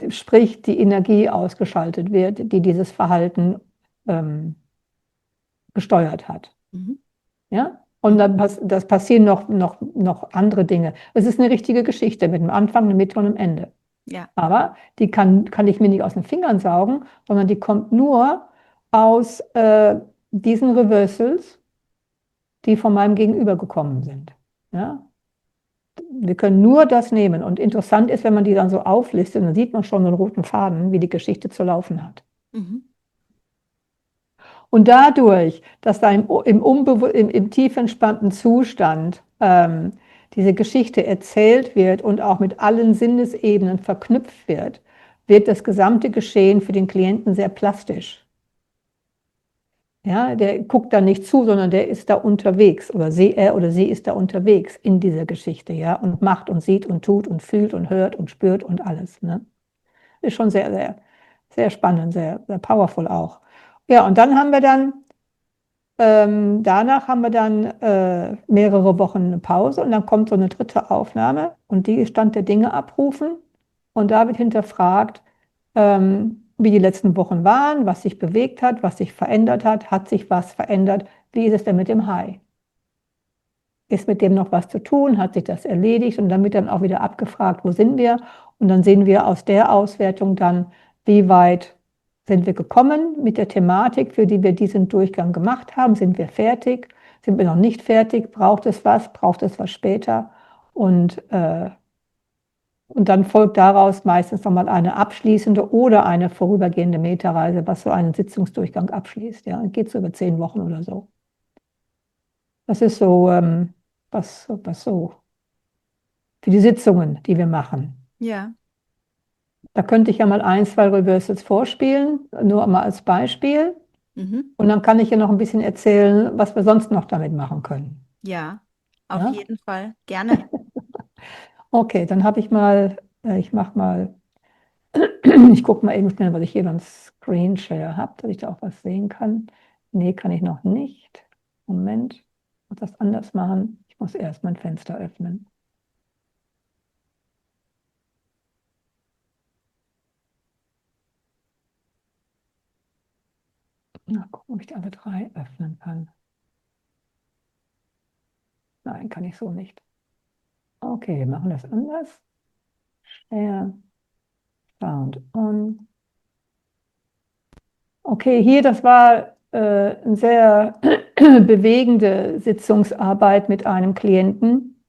[SPEAKER 2] sprich die Energie ausgeschaltet wird, die dieses Verhalten gesteuert hat.
[SPEAKER 1] Mhm.
[SPEAKER 2] Ja? Und dann das passieren noch andere Dinge. Es ist eine richtige Geschichte mit einem Anfang, einem Mitte und einem Ende.
[SPEAKER 1] Ja.
[SPEAKER 2] Aber die kann ich mir nicht aus den Fingern saugen, sondern die kommt nur aus diesen Reversals, die von meinem Gegenüber gekommen sind. Ja? Wir können nur das nehmen. Und interessant ist, wenn man die dann so auflistet, dann sieht man schon einen roten Faden, wie die Geschichte zu laufen hat.
[SPEAKER 1] Mhm.
[SPEAKER 2] Und dadurch, dass da im tief entspannten Zustand diese Geschichte erzählt wird und auch mit allen Sinnesebenen verknüpft wird, wird das gesamte Geschehen für den Klienten sehr plastisch. Ja, der guckt da nicht zu, sondern der ist da unterwegs, oder er oder sie ist da unterwegs in dieser Geschichte, ja, und macht und sieht und tut und fühlt und hört und spürt und alles. Ne? Ist schon sehr, sehr, sehr spannend, sehr, sehr powerful auch. Ja, und dann haben wir danach haben wir dann mehrere Wochen eine Pause und dann kommt so eine dritte Aufnahme und die Stand der Dinge abrufen und da wird hinterfragt, wie die letzten Wochen waren, was sich bewegt hat, hat sich was verändert, wie ist es denn mit dem Hai? Ist mit dem noch was zu tun? Hat sich das erledigt? Und dann wird dann auch wieder abgefragt, wo sind wir? Und dann sehen wir aus der Auswertung dann, wie weit sind wir gekommen mit der Thematik, für die wir diesen Durchgang gemacht haben. Sind wir fertig? Sind wir noch nicht fertig? Braucht es was? Braucht es was später? Und dann folgt daraus meistens nochmal eine abschließende oder eine vorübergehende Metareise, was so einen Sitzungsdurchgang abschließt. Ja, geht so über 10 Wochen oder so. Das ist so, was so für die Sitzungen, die wir machen.
[SPEAKER 1] Ja.
[SPEAKER 2] Da könnte ich ja mal 1, 2 Reversals vorspielen, nur mal als Beispiel.
[SPEAKER 1] Mhm.
[SPEAKER 2] Und dann kann ich ja noch ein bisschen erzählen, was wir sonst noch damit machen können.
[SPEAKER 1] Ja, auf
[SPEAKER 2] Ja?
[SPEAKER 1] jeden Fall. Gerne.
[SPEAKER 2] Okay, dann habe ich mal, ich mache mal, ich gucke mal eben schnell, was ich hier beim Screenshare habe, dass ich da auch was sehen kann. Nee, kann ich noch nicht. Moment, ich muss das anders machen. Ich muss erst mein Fenster öffnen. Na, gucken, ob ich die alle 3 öffnen kann. Nein, kann ich so nicht. Okay, wir machen das anders. Share, Sound on. Okay, hier, das war eine sehr bewegende Sitzungsarbeit mit einem Klienten.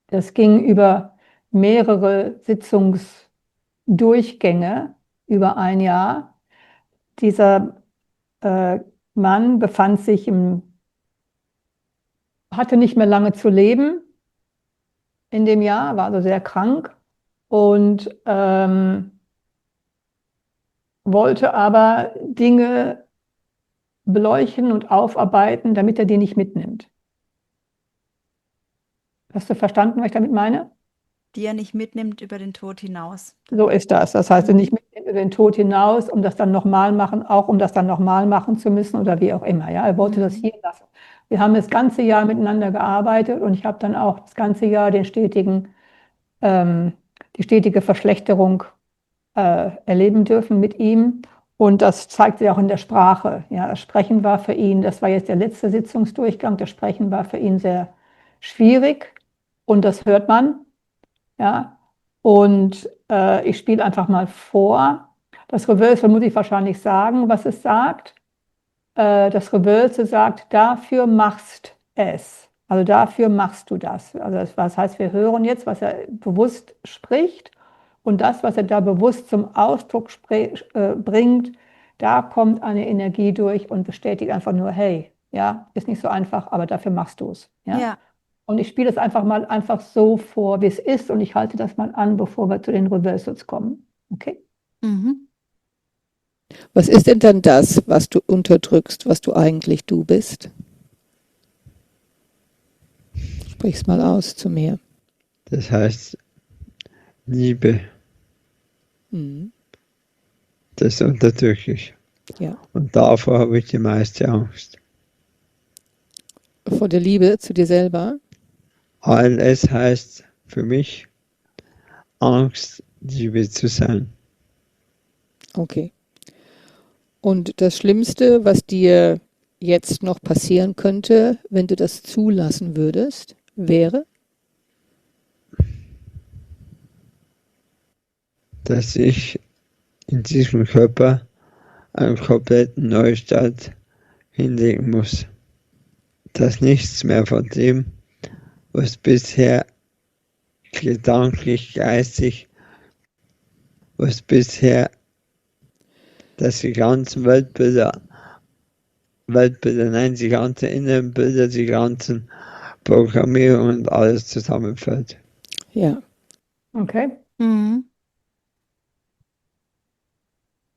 [SPEAKER 2] Das ging über mehrere Sitzungsdurchgänge, über ein Jahr. Dieser Mann hatte nicht mehr lange zu leben in dem Jahr, war also sehr krank und wollte aber Dinge beleuchten und aufarbeiten, damit er die nicht mitnimmt. Hast du verstanden, was ich damit meine?
[SPEAKER 1] Die er nicht mitnimmt über den Tod hinaus.
[SPEAKER 2] So ist das. Das heißt, nicht mitnimmt über den Tod hinaus, um das dann nochmal machen zu müssen oder wie auch immer. Ja, er wollte das hier lassen. Wir haben das ganze Jahr miteinander gearbeitet und ich habe dann auch das ganze Jahr die stetige Verschlechterung erleben dürfen mit ihm. Und das zeigt sich auch in der Sprache. Ja, das Sprechen war für ihn, das war jetzt der letzte Sitzungsdurchgang, das Sprechen war für ihn sehr schwierig und das hört man. Ja, und ich spiele einfach mal vor. Das Reversal muss ich wahrscheinlich sagen, was es sagt. Das Reversal sagt, dafür machst es. Also dafür machst du das. Also das heißt, wir hören jetzt, was er bewusst spricht und das, was er da bewusst zum Ausdruck bringt, da kommt eine Energie durch und bestätigt einfach nur, hey, ja, ist nicht so einfach, aber dafür machst du es. Ja?
[SPEAKER 1] Ja.
[SPEAKER 2] Und ich spiele es einfach mal so vor, wie es ist und ich halte das mal an, bevor wir zu den Reversals kommen. Okay?
[SPEAKER 1] Mhm.
[SPEAKER 4] Was ist denn dann das, was du unterdrückst, was du eigentlich du bist? Sprich's mal aus zu mir.
[SPEAKER 5] Das heißt, Liebe,
[SPEAKER 4] Mhm.
[SPEAKER 5] das unterdrücke ich.
[SPEAKER 4] Ja.
[SPEAKER 5] Und davor habe ich die meiste Angst.
[SPEAKER 4] Vor der Liebe zu dir selber.
[SPEAKER 5] ALS heißt für mich Angst, Liebe zu sein.
[SPEAKER 4] Okay. Und das Schlimmste, was dir jetzt noch passieren könnte, wenn du das zulassen würdest, wäre?
[SPEAKER 5] Dass ich in diesem Körper einen kompletten Neustart hinlegen muss. Dass nichts mehr von dem, was bisher gedanklich, geistig, was bisher, dass die ganzen Weltbilder, nein, die ganzen inneren Bilder, die ganzen Programmierungen und alles zusammenfällt.
[SPEAKER 4] Ja.
[SPEAKER 2] Okay.
[SPEAKER 1] Mhm.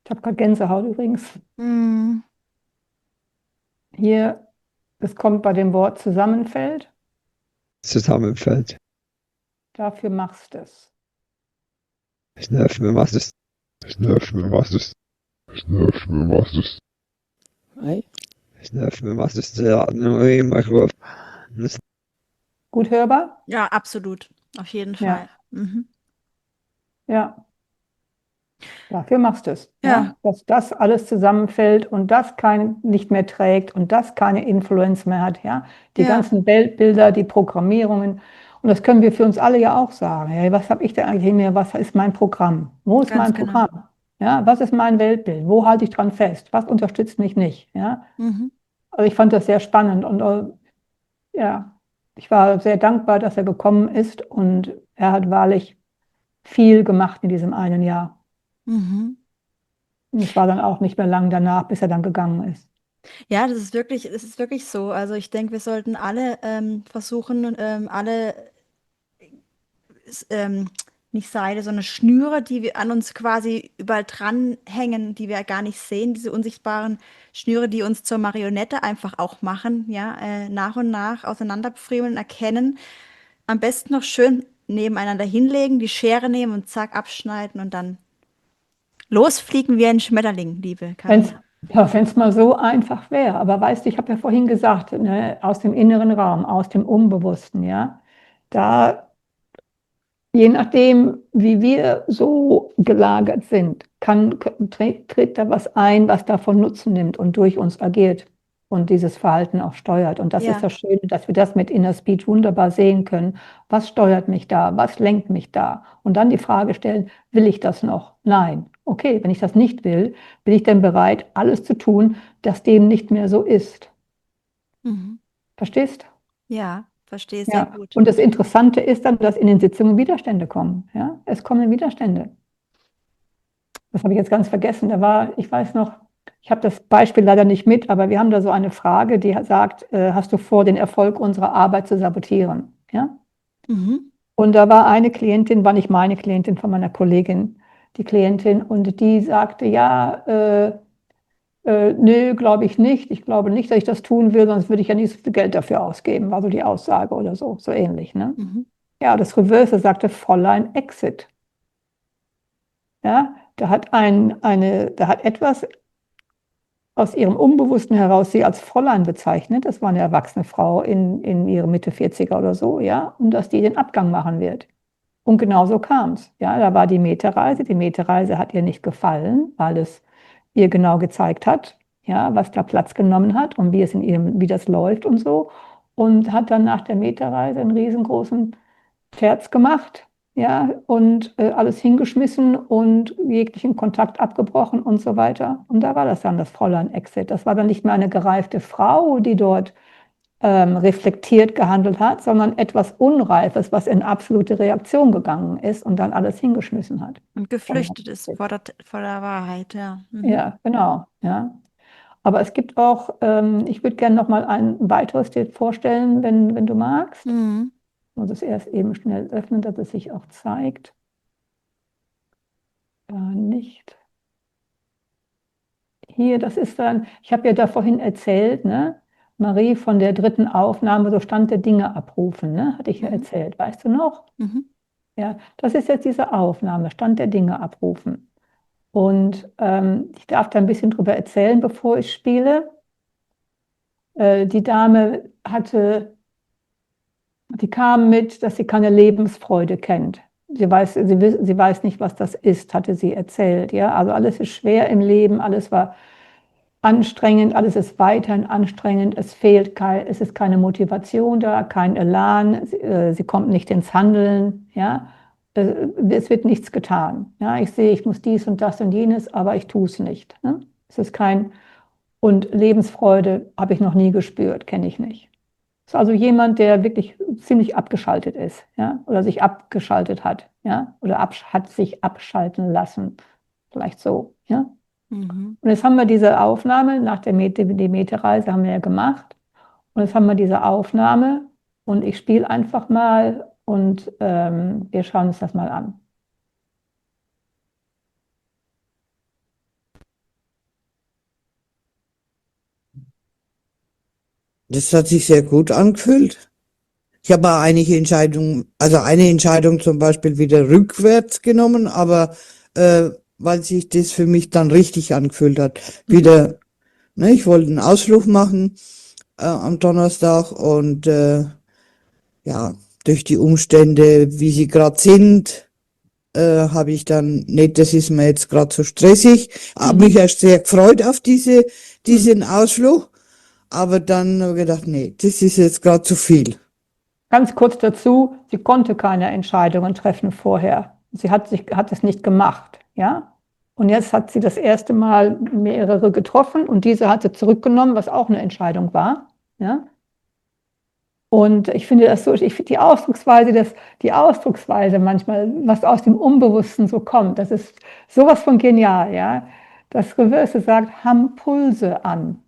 [SPEAKER 2] Ich habe gerade Gänsehaut übrigens.
[SPEAKER 1] Mhm.
[SPEAKER 2] Hier, es kommt bei dem Wort zusammenfällt.
[SPEAKER 5] Zusammenfällt.
[SPEAKER 2] Dafür machst du es.
[SPEAKER 5] Ich nerv mir, was ist.
[SPEAKER 6] Ich nerv mir, was ist. Ich nerv mir, was ist.
[SPEAKER 4] Ei.
[SPEAKER 5] Ich nerv mir, was ist. Ja, nur immer gut. Das
[SPEAKER 2] Gut hörbar?
[SPEAKER 1] Ja, absolut. Auf jeden
[SPEAKER 2] Ja.
[SPEAKER 1] Fall. Mhm.
[SPEAKER 2] Ja. Dafür machst du es.
[SPEAKER 1] Ja.
[SPEAKER 2] Ja? Dass das alles zusammenfällt und das nicht mehr trägt und das keine Influenz mehr hat. Ja? Die
[SPEAKER 1] Ja.
[SPEAKER 2] ganzen Weltbilder, die Programmierungen. Und das können wir für uns alle ja auch sagen. Hey, was habe ich da eigentlich in mir? Was ist mein Programm? Wo ist
[SPEAKER 1] Ganz
[SPEAKER 2] mein
[SPEAKER 1] genau.
[SPEAKER 2] Programm? Ja, was ist mein Weltbild? Wo halte ich dran fest? Was unterstützt mich nicht? Ja?
[SPEAKER 1] Mhm.
[SPEAKER 2] Also ich fand das sehr spannend und ja, ich war sehr dankbar, dass er gekommen ist und er hat wahrlich viel gemacht in diesem einen Jahr.
[SPEAKER 1] Mhm.
[SPEAKER 2] Und es war dann auch nicht mehr lang danach, bis er dann gegangen ist.
[SPEAKER 1] Ja, das ist wirklich so. Also ich denke, wir sollten alle versuchen, alle nicht Seile, sondern Schnüre, die wir an uns quasi überall dranhängen, die wir gar nicht sehen, diese unsichtbaren Schnüre, die uns zur Marionette einfach auch machen, ja, nach und nach auseinanderpfriemeln, erkennen, am besten noch schön nebeneinander hinlegen, die Schere nehmen und zack, abschneiden und dann losfliegen wie ein Schmetterling, liebe
[SPEAKER 2] Wenn's,
[SPEAKER 1] Karina.
[SPEAKER 2] ja, wenn es mal so einfach wäre. Aber weißt du, ich habe ja vorhin gesagt, ne, aus dem inneren Raum, aus dem Unbewussten, ja, da, je nachdem, wie wir so gelagert sind, tritt da was ein, was davon Nutzen nimmt und durch uns agiert und dieses Verhalten auch steuert. Und das ist
[SPEAKER 1] Ja.
[SPEAKER 2] das Schöne, dass wir das mit Inner Speech wunderbar sehen können. Was steuert mich da? Was lenkt mich da? Und dann die Frage stellen, will ich das noch? Nein. Okay, wenn ich das nicht will, bin ich denn bereit, alles zu tun, dass dem nicht mehr so ist?
[SPEAKER 1] Mhm.
[SPEAKER 2] Verstehst?
[SPEAKER 1] Ja, verstehe sehr
[SPEAKER 2] Ja.
[SPEAKER 1] gut.
[SPEAKER 2] Und das Interessante ist dann, dass in den Sitzungen Widerstände kommen. Ja? Es kommen Widerstände. Das habe ich jetzt ganz vergessen. Ich weiß noch, ich habe das Beispiel leider nicht mit, aber wir haben da so eine Frage, die sagt, hast du vor, den Erfolg unserer Arbeit zu sabotieren? Ja?
[SPEAKER 1] Mhm.
[SPEAKER 2] Und da war eine Klientin, war nicht meine Klientin, von meiner Kollegin, die Klientin, und die sagte, ja, nö, glaube ich nicht. Ich glaube nicht, dass ich das tun will, sonst würde ich ja nicht so viel Geld dafür ausgeben, war so die Aussage oder so, so ähnlich. Ne?
[SPEAKER 1] Mhm.
[SPEAKER 2] Ja, das Reverse sagte Fräulein Exit. Ja, da hat etwas aus ihrem Unbewussten heraus sie als Fräulein bezeichnet. Das war eine erwachsene Frau in ihre Mitte 40er oder so, ja, und dass die den Abgang machen wird. Und genau so kam es. Ja, da war die Meta-Reise. Die Meta-Reise hat ihr nicht gefallen, weil es ihr genau gezeigt hat, ja, was da Platz genommen hat und wie das läuft und so. Und hat dann nach der Meta-Reise einen riesengroßen Terz gemacht, ja, und alles hingeschmissen und jeglichen Kontakt abgebrochen und so weiter. Und da war das dann das Fräulein Exit. Das war dann nicht mehr eine gereifte Frau, die dort reflektiert gehandelt hat, sondern etwas Unreifes, was in absolute Reaktion gegangen ist und dann alles hingeschmissen hat.
[SPEAKER 1] Und geflüchtet ist vor der Wahrheit, ja. Mhm.
[SPEAKER 2] Ja, genau. Ja. Aber es gibt auch, ich würde gerne noch mal ein weiteres dir vorstellen, wenn du magst.
[SPEAKER 1] Mhm.
[SPEAKER 2] Ich muss es erst eben schnell öffnen, dass es sich auch zeigt. Nicht. Hier, das ist dann, ich habe ja da vorhin erzählt, ne? Marie von der dritten Aufnahme, so Stand der Dinge abrufen, ne? Hatte ich ja
[SPEAKER 1] Mhm.
[SPEAKER 2] erzählt, weißt du noch?
[SPEAKER 1] Mhm.
[SPEAKER 2] Ja, das ist jetzt diese Aufnahme, Stand der Dinge abrufen. Und ich darf da ein bisschen drüber erzählen, bevor ich spiele. Die Dame die kam mit, dass sie keine Lebensfreude kennt. Sie weiß nicht, was das ist, hatte sie erzählt. Ja? Also alles ist schwer im Leben, alles war anstrengend, alles ist weiterhin anstrengend, es ist keine Motivation da, kein Elan, sie kommt nicht ins Handeln, ja, es wird nichts getan. Ja, ich sehe, ich muss dies und das und jenes, aber ich tue es nicht. Ne? Es ist und Lebensfreude habe ich noch nie gespürt, kenne ich nicht. Es ist also jemand, der wirklich ziemlich abgeschaltet ist, ja, oder sich abgeschaltet hat, ja, oder hat sich abschalten lassen, vielleicht so, ja.
[SPEAKER 1] Mhm.
[SPEAKER 2] Und jetzt haben wir diese Aufnahme, nach der Demeter-Reise haben wir ja gemacht. Und jetzt haben wir diese Aufnahme und ich spiele einfach mal und wir schauen uns das mal an.
[SPEAKER 7] Das hat sich sehr gut angefühlt. Ich habe auch eine Entscheidung zum Beispiel wieder rückwärts genommen, aber weil sich das für mich dann richtig angefühlt hat. Wieder, ne, ich wollte einen Ausflug machen am Donnerstag und ja, durch die Umstände, wie sie gerade sind, habe ich dann, nicht, das ist mir jetzt gerade so stressig, habe mich erst sehr gefreut auf diesen Ausflug, aber dann habe ich gedacht, nee, das ist jetzt gerade zu viel.
[SPEAKER 2] Ganz kurz dazu, sie konnte keine Entscheidungen treffen vorher. Sie hat es nicht gemacht, ja. Und jetzt hat sie das erste Mal mehrere getroffen und diese hat sie zurückgenommen, was auch eine Entscheidung war, ja. Und ich finde das so, ich finde die Ausdrucksweise manchmal, was aus dem Unbewussten so kommt, das ist sowas von genial, ja. Das Reverse sagt, haben Pulse an.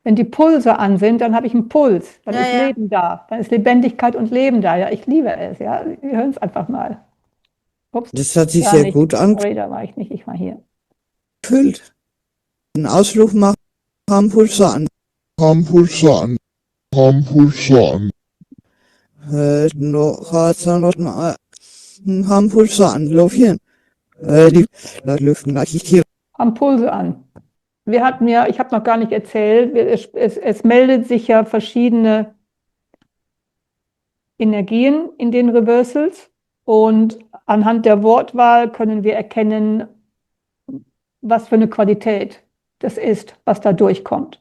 [SPEAKER 2] Wenn die Pulse an sind, dann habe ich einen Puls, dann
[SPEAKER 1] Ja,
[SPEAKER 2] ist
[SPEAKER 1] ja.
[SPEAKER 2] Leben da, dann ist Lebendigkeit und Leben da. Ja, ich liebe es, ja. Wir hören es einfach mal. Ups,
[SPEAKER 7] Das hat sich
[SPEAKER 2] gar
[SPEAKER 7] sehr
[SPEAKER 2] nicht.
[SPEAKER 7] gut
[SPEAKER 2] Sorry, da war ich nicht, ich war hier.
[SPEAKER 7] angefühlt. Einen Ausflug machen, Pulse an. Noch hat noch mal Pulse anlaufen. Die Lüften gleich hier.
[SPEAKER 2] Haben Pulse an. Ich habe noch gar nicht erzählt, es meldet sich ja verschiedene Energien in den Reversals und anhand der Wortwahl können wir erkennen, was für eine Qualität das ist, was da durchkommt.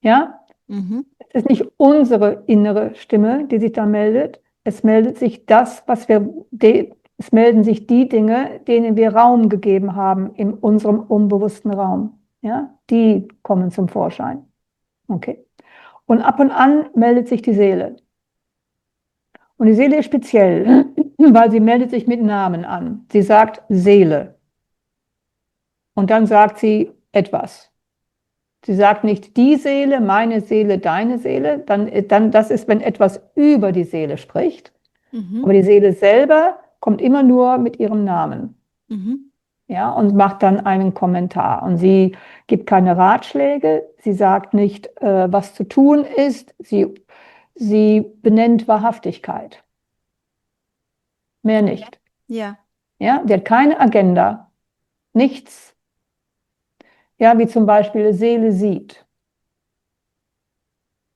[SPEAKER 2] Ja?
[SPEAKER 1] Mhm.
[SPEAKER 2] Es ist nicht unsere innere Stimme, die sich da meldet. Es meldet sich es melden sich die Dinge, denen wir Raum gegeben haben in unserem unbewussten Raum. Ja? Die kommen zum Vorschein. Okay. Und ab und an meldet sich die Seele. Und die Seele ist speziell, weil sie meldet sich mit Namen an. Sie sagt Seele. Und dann sagt sie etwas. Sie sagt nicht die Seele, meine Seele, deine Seele. Dann das ist, wenn etwas über die Seele spricht.
[SPEAKER 1] Mhm.
[SPEAKER 2] Aber die Seele selber kommt immer nur mit ihrem Namen.
[SPEAKER 1] Mhm.
[SPEAKER 2] Ja, und macht dann einen Kommentar. Und sie gibt keine Ratschläge. Sie sagt nicht, was zu tun ist. Sie benennt Wahrhaftigkeit. Mehr nicht.
[SPEAKER 1] Ja.
[SPEAKER 2] Ja, die hat keine Agenda. Nichts. Ja, wie zum Beispiel Seele sieht.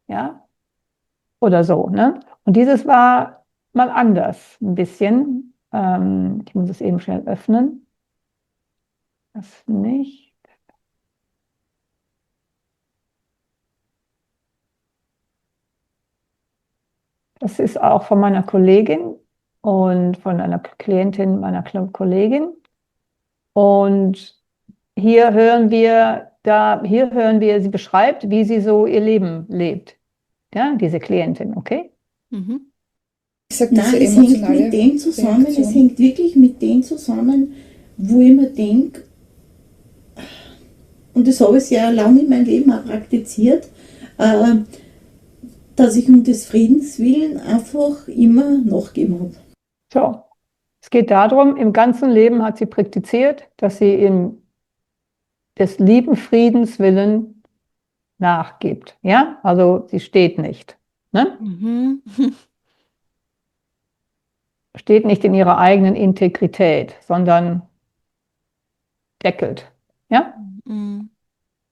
[SPEAKER 2] Ja, oder so, ne? Und dieses war mal anders, ein bisschen. Ich muss es eben schnell öffnen. Das nicht. Das ist auch von meiner Kollegin und von einer Klientin meiner Kollegin. Und hier hören wir, sie beschreibt, wie sie so ihr Leben lebt. Ja, diese Klientin, okay?
[SPEAKER 1] Mhm.
[SPEAKER 4] Ich sag,
[SPEAKER 8] Nein, es hängt mit dem zusammen, es hängt wirklich mit dem zusammen, wo ich mir denke, und das habe ich ja lange in meinem Leben auch praktiziert, dass ich um des Friedens willen einfach immer nachgeben habe.
[SPEAKER 2] So, es geht darum, im ganzen Leben hat sie praktiziert, dass sie des lieben Friedens willen nachgibt. Ja, also sie steht nicht. Ne?
[SPEAKER 1] Mhm.
[SPEAKER 2] steht nicht in ihrer eigenen Integrität, sondern deckelt. Ja?
[SPEAKER 1] Mhm.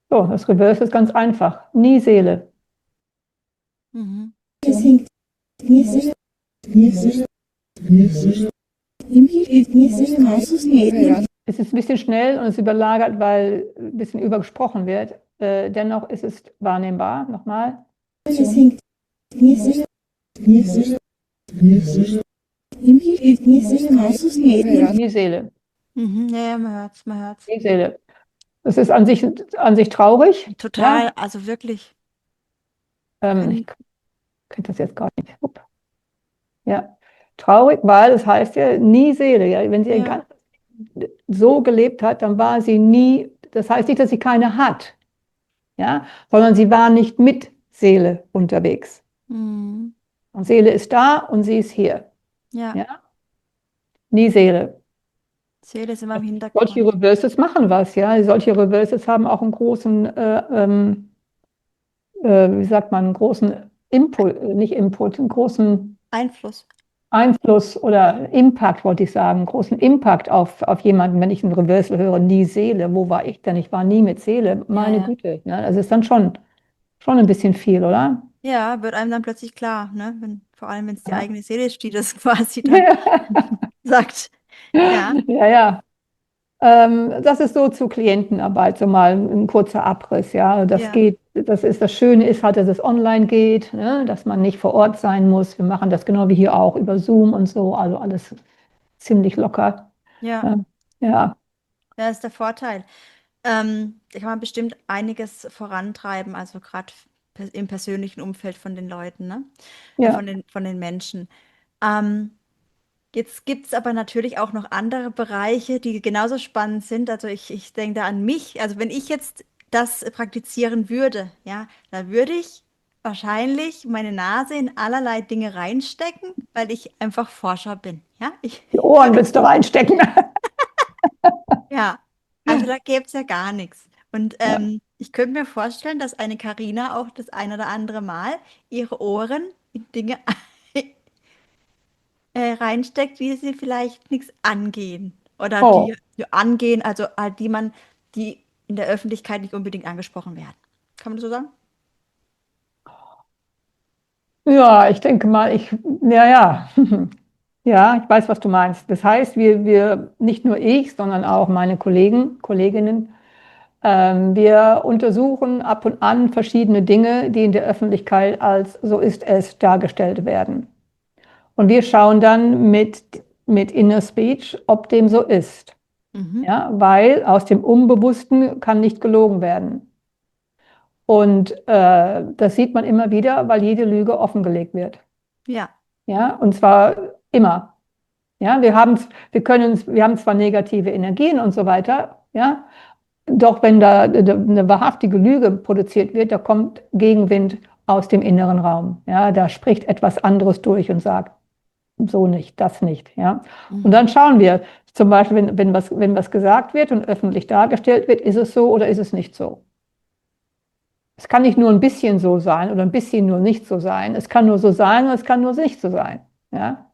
[SPEAKER 2] So, das Reverse ist ganz einfach. Nie Seele.
[SPEAKER 1] Mhm.
[SPEAKER 8] Es hängt
[SPEAKER 2] Es ist ein bisschen schnell und es ist überlagert, weil ein bisschen übergesprochen wird. Dennoch ist es wahrnehmbar. Nochmal.
[SPEAKER 8] es hängt
[SPEAKER 2] Nie Seele.
[SPEAKER 1] Mhm. Ja, ja, man hört's, man hört's.
[SPEAKER 2] Nie Seele. Das ist an sich traurig.
[SPEAKER 1] Total,
[SPEAKER 2] Ja?
[SPEAKER 1] also wirklich.
[SPEAKER 2] Ich kriege das jetzt gar nicht. Upp. Ja, traurig, weil es heißt ja nie Seele. Ja? Wenn sie ihr
[SPEAKER 1] Ja.
[SPEAKER 2] ganzes Leben so gelebt hat, dann war sie nie, das heißt nicht, dass sie keine hat, ja? Sondern sie war nicht mit Seele unterwegs.
[SPEAKER 1] Mhm.
[SPEAKER 2] Und Seele ist da und sie ist hier.
[SPEAKER 1] Ja.
[SPEAKER 2] Ja? Nie Seele.
[SPEAKER 1] Seele ist immer im
[SPEAKER 2] Solche
[SPEAKER 1] Hintergrund.
[SPEAKER 2] Reverses machen was, ja. Solche Reverses haben auch einen großen, wie sagt man, einen großen nicht Input, einen großen
[SPEAKER 1] Einfluss.
[SPEAKER 2] Einfluss oder Impact, wollte ich sagen, einen großen Impact auf jemanden, wenn ich ein Reversal höre, nie Seele. Wo war ich denn? Ich war nie mit Seele. Meine
[SPEAKER 1] ja.
[SPEAKER 2] Güte. Ne? Das ist dann schon ein bisschen viel, oder?
[SPEAKER 1] Ja, wird einem dann plötzlich klar, ne? Vor allem, wenn es die
[SPEAKER 2] Ja.
[SPEAKER 1] eigene Seele ist, die das quasi dann sagt. Ja.
[SPEAKER 2] Ja, ja. Das ist so zu Klientenarbeit, so mal ein kurzer Abriss, ja. Das
[SPEAKER 1] Ja.
[SPEAKER 2] geht, das Schöne ist halt, dass es online geht, ne? Dass man nicht vor Ort sein muss. Wir machen das genau wie hier auch über Zoom und so, also alles ziemlich locker.
[SPEAKER 1] Ja.
[SPEAKER 2] Ja,
[SPEAKER 1] Ja, ist der Vorteil. Da kann man bestimmt einiges vorantreiben, also gerade im persönlichen Umfeld von den Leuten, ne?
[SPEAKER 2] ja.
[SPEAKER 1] Von den Menschen. Ähm, Jetzt gibt es aber natürlich auch noch andere Bereiche, die genauso spannend sind. Also ich denke da an mich. Also wenn ich jetzt das praktizieren würde, ja, da würde ich wahrscheinlich meine Nase in allerlei Dinge reinstecken, weil ich einfach Forscher bin. Ja,
[SPEAKER 2] Die Ohren willst du reinstecken.
[SPEAKER 1] ja, also da gäbe es ja gar nichts. Und
[SPEAKER 2] Ja.
[SPEAKER 1] ich könnte mir vorstellen, dass eine Karina auch das ein oder andere Mal ihre Ohren in Dinge reinsteckt, die sie vielleicht nichts angehen. Oder
[SPEAKER 2] Oh.
[SPEAKER 1] die angehen, also halt die in der Öffentlichkeit nicht unbedingt angesprochen werden. Kann man das so sagen?
[SPEAKER 2] Ja, ich denke mal, ja. Ja, ich weiß, was du meinst. Das heißt, nicht nur ich, sondern auch meine Kolleginnen, wir untersuchen ab und an verschiedene Dinge, die in der Öffentlichkeit als so ist es dargestellt werden. Und wir schauen dann mit Inner Speech, ob dem so ist.
[SPEAKER 1] Mhm.
[SPEAKER 2] Ja, weil aus dem Unbewussten kann nicht gelogen werden. Und das sieht man immer wieder, weil jede Lüge offengelegt wird.
[SPEAKER 1] Ja.
[SPEAKER 2] Ja, und zwar immer. Ja, wir haben zwar negative Energien und so weiter, ja, doch wenn da eine wahrhaftige Lüge produziert wird, da kommt Gegenwind aus dem inneren Raum. Ja, da spricht etwas anderes durch und sagt, so nicht, das nicht. Ja. Und dann schauen wir, zum Beispiel, wenn was gesagt wird und öffentlich dargestellt wird, ist es so oder ist es nicht so? Es kann nicht nur ein bisschen so sein oder ein bisschen nur nicht so sein. Es kann nur so sein und es kann nur nicht so sein. Ja.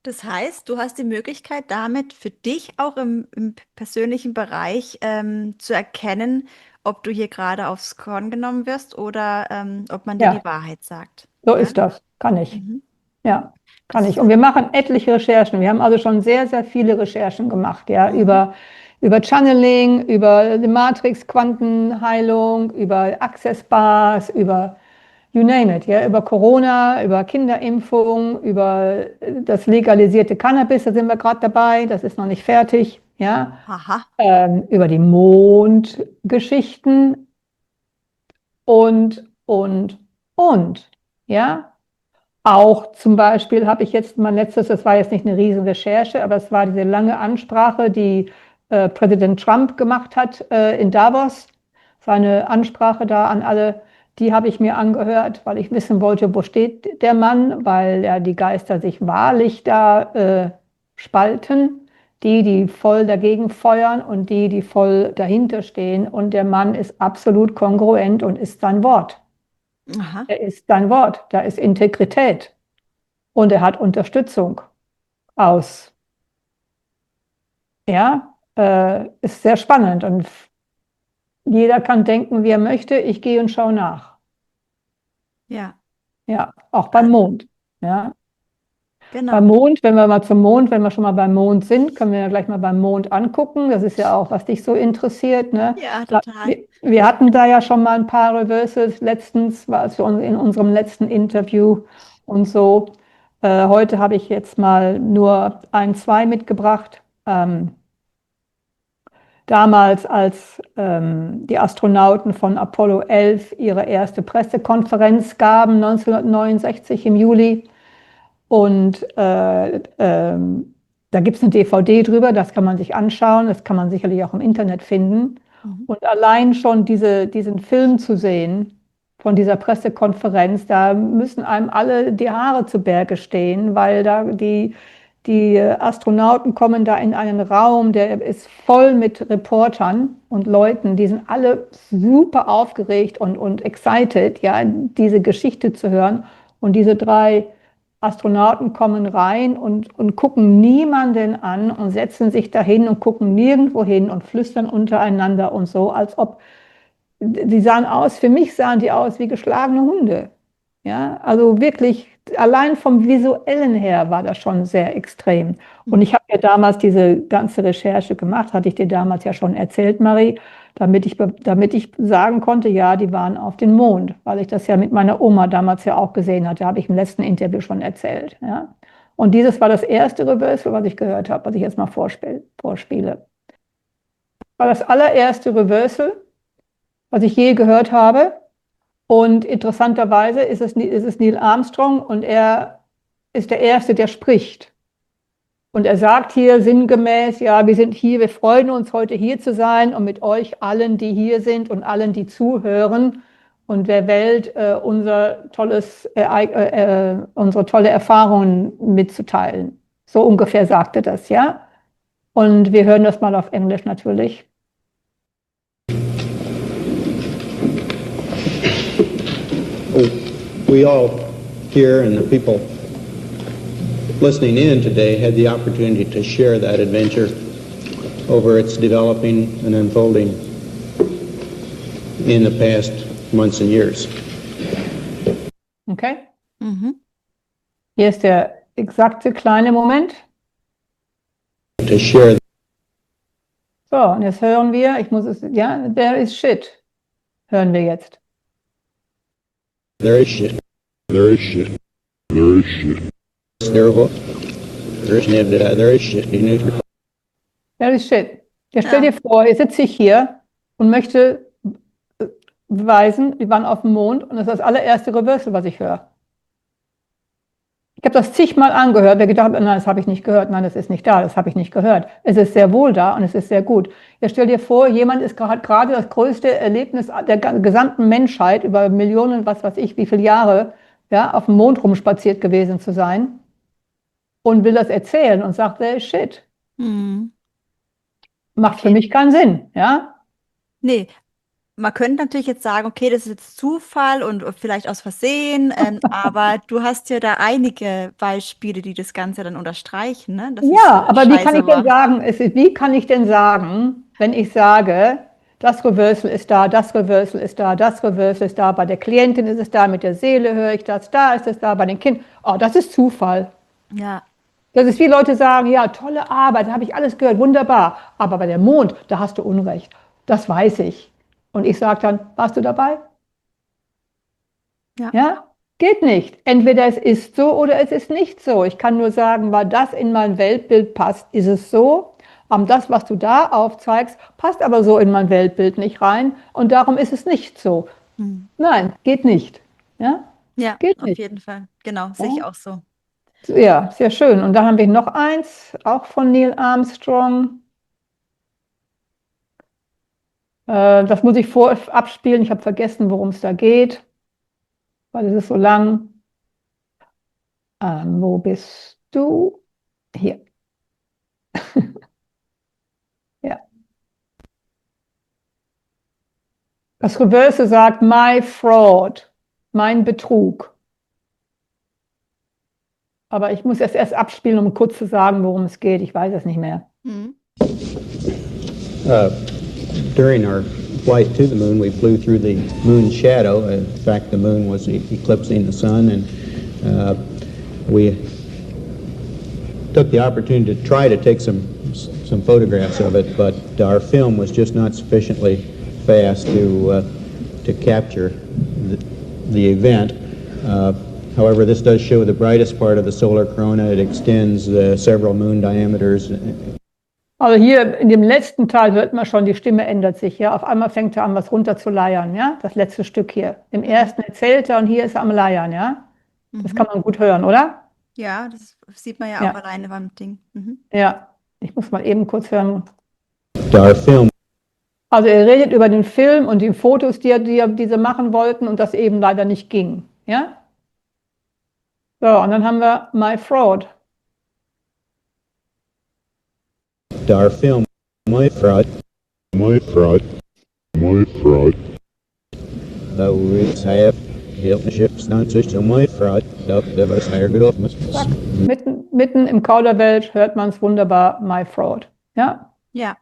[SPEAKER 1] Das heißt, du hast die Möglichkeit, damit für dich auch im persönlichen Bereich zu erkennen, ob du hier gerade aufs Korn genommen wirst oder ob man dir
[SPEAKER 2] Ja.
[SPEAKER 1] die Wahrheit sagt.
[SPEAKER 2] So
[SPEAKER 1] Ja?
[SPEAKER 2] ist das. Kann ich.
[SPEAKER 1] Mhm.
[SPEAKER 2] Ja, kann
[SPEAKER 1] Das
[SPEAKER 2] ich. Und wir machen etliche Recherchen. Wir haben also schon sehr, sehr viele Recherchen gemacht, ja, über Channeling, über die Matrix, Quantenheilung, über Access Bars, über you name it, ja, über Corona, über Kinderimpfung, über das legalisierte Cannabis, da sind wir gerade dabei, das ist noch nicht fertig, ja,
[SPEAKER 1] Aha.
[SPEAKER 2] über die Mondgeschichten und, ja. Auch zum Beispiel habe ich jetzt mein letztes, das war jetzt nicht eine riesen Recherche, aber es war diese lange Ansprache, die Präsident Trump gemacht hat in Davos. Seine Ansprache da an alle, die habe ich mir angehört, weil ich wissen wollte, wo steht der Mann, weil ja die Geister sich wahrlich da spalten. Die voll dagegen feuern und die voll dahinter stehen. Und der Mann ist absolut kongruent und ist sein Wort.
[SPEAKER 1] Aha.
[SPEAKER 2] Er ist sein Wort, da ist Integrität. und er hat Unterstützung aus. Ja, ist sehr spannend und jeder kann denken, wie er möchte. Ich gehe und schaue nach.
[SPEAKER 1] Ja,
[SPEAKER 2] Ja, auch beim Mond. Ja, beim
[SPEAKER 1] genau.
[SPEAKER 2] Mond, wenn wir mal zum Mond, wenn wir schon mal beim Mond sind, können wir ja gleich mal beim Mond angucken. Das ist ja auch, was dich so interessiert, ne?
[SPEAKER 1] Ja,
[SPEAKER 2] Da,
[SPEAKER 1] total.
[SPEAKER 2] wir hatten da ja schon mal ein paar Reversals letztens, war es in unserem letzten Interview und so. Heute habe ich jetzt mal nur ein, zwei mitgebracht. Damals, als die Astronauten von Apollo 11 ihre erste Pressekonferenz gaben, 1969 im Juli. Und da gibt es eine DVD drüber, das kann man sich anschauen, das kann man sicherlich auch im Internet finden.
[SPEAKER 1] Mhm.
[SPEAKER 2] Und allein schon diesen Film zu sehen von dieser Pressekonferenz, da müssen einem alle die Haare zu Berge stehen, weil da die Astronauten kommen da in einen Raum, der ist voll mit Reportern und Leuten, die sind alle super aufgeregt und excited, ja, diese Geschichte zu hören. Und diese drei Astronauten kommen rein und gucken niemanden an und setzen sich dahin und gucken nirgendwo hin und flüstern untereinander und so, als ob die sahen aus, für mich sahen die aus wie geschlagene Hunde. Ja, also wirklich, allein vom Visuellen her war das schon sehr extrem. Und ich habe ja damals diese ganze Recherche gemacht, hatte ich dir damals ja schon erzählt, Marie, damit ich sagen konnte, ja, die waren auf dem Mond, weil ich das ja mit meiner Oma damals ja auch gesehen hatte, habe ich im letzten Interview schon erzählt. Ja. Und dieses war das erste Reversal, was ich gehört habe, was ich jetzt mal vorspiele. War das allererste Reversal, was ich je gehört habe. Und interessanterweise ist es Neil Armstrong und er ist der Erste, der spricht. Und er sagt hier sinngemäß, ja, wir sind hier, wir freuen uns, heute hier zu sein und mit euch allen, die hier sind und allen, die zuhören und der Welt unsere tolle Erfahrungen mitzuteilen. So ungefähr sagte das, ja. Und wir hören das mal auf Englisch natürlich.
[SPEAKER 9] We all here and the people listening in today had the opportunity to share that adventure over its developing and unfolding in the past months and years.
[SPEAKER 2] Okay?
[SPEAKER 1] Mhm.
[SPEAKER 2] Hier ist der exakte kleine Moment.
[SPEAKER 9] To share.
[SPEAKER 2] So, und jetzt hören wir, ja, there is shit, hören wir jetzt.
[SPEAKER 9] There is shit.
[SPEAKER 6] There is shit. There is shit.
[SPEAKER 9] There is shit.
[SPEAKER 2] There is shit. Ja, stell dir vor, jetzt sitze ich hier und möchte beweisen, wir waren auf dem Mond und das ist das allererste Reversal, was ich höre. Ich habe das zigmal angehört, wer gedacht hat, nein, das habe ich nicht gehört, nein, das ist nicht da, das habe ich nicht gehört. Es ist sehr wohl da und es ist sehr gut. Jetzt stell dir vor, jemand hat gerade das größte Erlebnis der gesamten Menschheit über Millionen, was weiß ich, wie viele Jahre, ja, auf dem Mond rumspaziert gewesen zu sein und will das erzählen und sagt, there is shit.
[SPEAKER 1] Mhm.
[SPEAKER 2] Macht für mich keinen Sinn, ja?
[SPEAKER 1] Nee, man könnte natürlich jetzt sagen, okay, das ist jetzt Zufall und vielleicht aus Versehen, aber du hast ja da einige Beispiele, die das Ganze dann unterstreichen, ne? Dass es
[SPEAKER 2] Ja, aber wie kann
[SPEAKER 1] scheiße
[SPEAKER 2] ich denn
[SPEAKER 1] war.
[SPEAKER 2] sagen, wie kann ich denn sagen, wenn ich sage, das Reversal ist da, das Reversal ist da, das Reversal ist da, bei der Klientin ist es da, mit der Seele höre ich das, da ist es da, bei den Kindern, oh, das ist Zufall.
[SPEAKER 1] Ja,
[SPEAKER 2] Das ist wie Leute sagen, ja, tolle Arbeit, da habe ich alles gehört, wunderbar, aber bei dem Mond, da hast du Unrecht, das weiß ich. Und ich sage dann, warst du dabei?
[SPEAKER 1] ja,
[SPEAKER 2] Ja, geht nicht. Entweder es ist so oder es ist nicht so. Ich kann nur sagen, weil das in mein Weltbild passt, ist es so. Das, was du da aufzeigst, passt aber so in mein Weltbild nicht rein und darum ist es nicht so.
[SPEAKER 1] Hm.
[SPEAKER 2] Nein, geht nicht. Ja,
[SPEAKER 1] Ja,
[SPEAKER 2] geht
[SPEAKER 1] auf
[SPEAKER 2] nicht.
[SPEAKER 1] jeden Fall. Genau, sehe ich auch so.
[SPEAKER 2] Ja, sehr schön. Und da haben wir noch eins, auch von Neil Armstrong. Das muss ich abspielen. Ich habe vergessen, worum es da geht, weil es ist so lang. Wo bist du? Hier. Ja. Das Reverse sagt my fraud, mein Betrug. Aber ich muss es erst abspielen, um kurz zu sagen, worum es geht. Ich weiß es nicht mehr.
[SPEAKER 1] Mhm.
[SPEAKER 9] During our flight to the moon, we flew through the moon's shadow. In fact, the moon was eclipsing the sun, and we took the opportunity to try to take some photographs of it, but our film was just not sufficiently fast to capture the event. However, this does show the brightest part of the solar corona. It extends several moon diameters.
[SPEAKER 2] Also hier in dem letzten Teil hört man schon, die Stimme ändert sich. Ja? Auf einmal fängt er an, was runter zu leiern. Ja? Das letzte Stück hier. Im ersten erzählt er und hier ist er am Leiern. Ja? Das kann man gut hören, oder?
[SPEAKER 1] Ja, das sieht man ja
[SPEAKER 2] Ja.
[SPEAKER 1] auch alleine beim Ding. Mhm.
[SPEAKER 2] Ja, ich muss mal eben kurz hören.
[SPEAKER 9] Our film
[SPEAKER 2] Also er redet über den Film und die Fotos, die sie machen wollten und das eben leider nicht ging. Ja? So, und dann haben wir My Fraud.
[SPEAKER 9] Our film, my fraud,
[SPEAKER 6] My fraud. My fraud.
[SPEAKER 9] though it's have ships not such my fraud, the was higher good
[SPEAKER 2] Zack. Mitten im Kauderwelsch hört man es wunderbar, My Fraud. Ja?
[SPEAKER 1] Ja.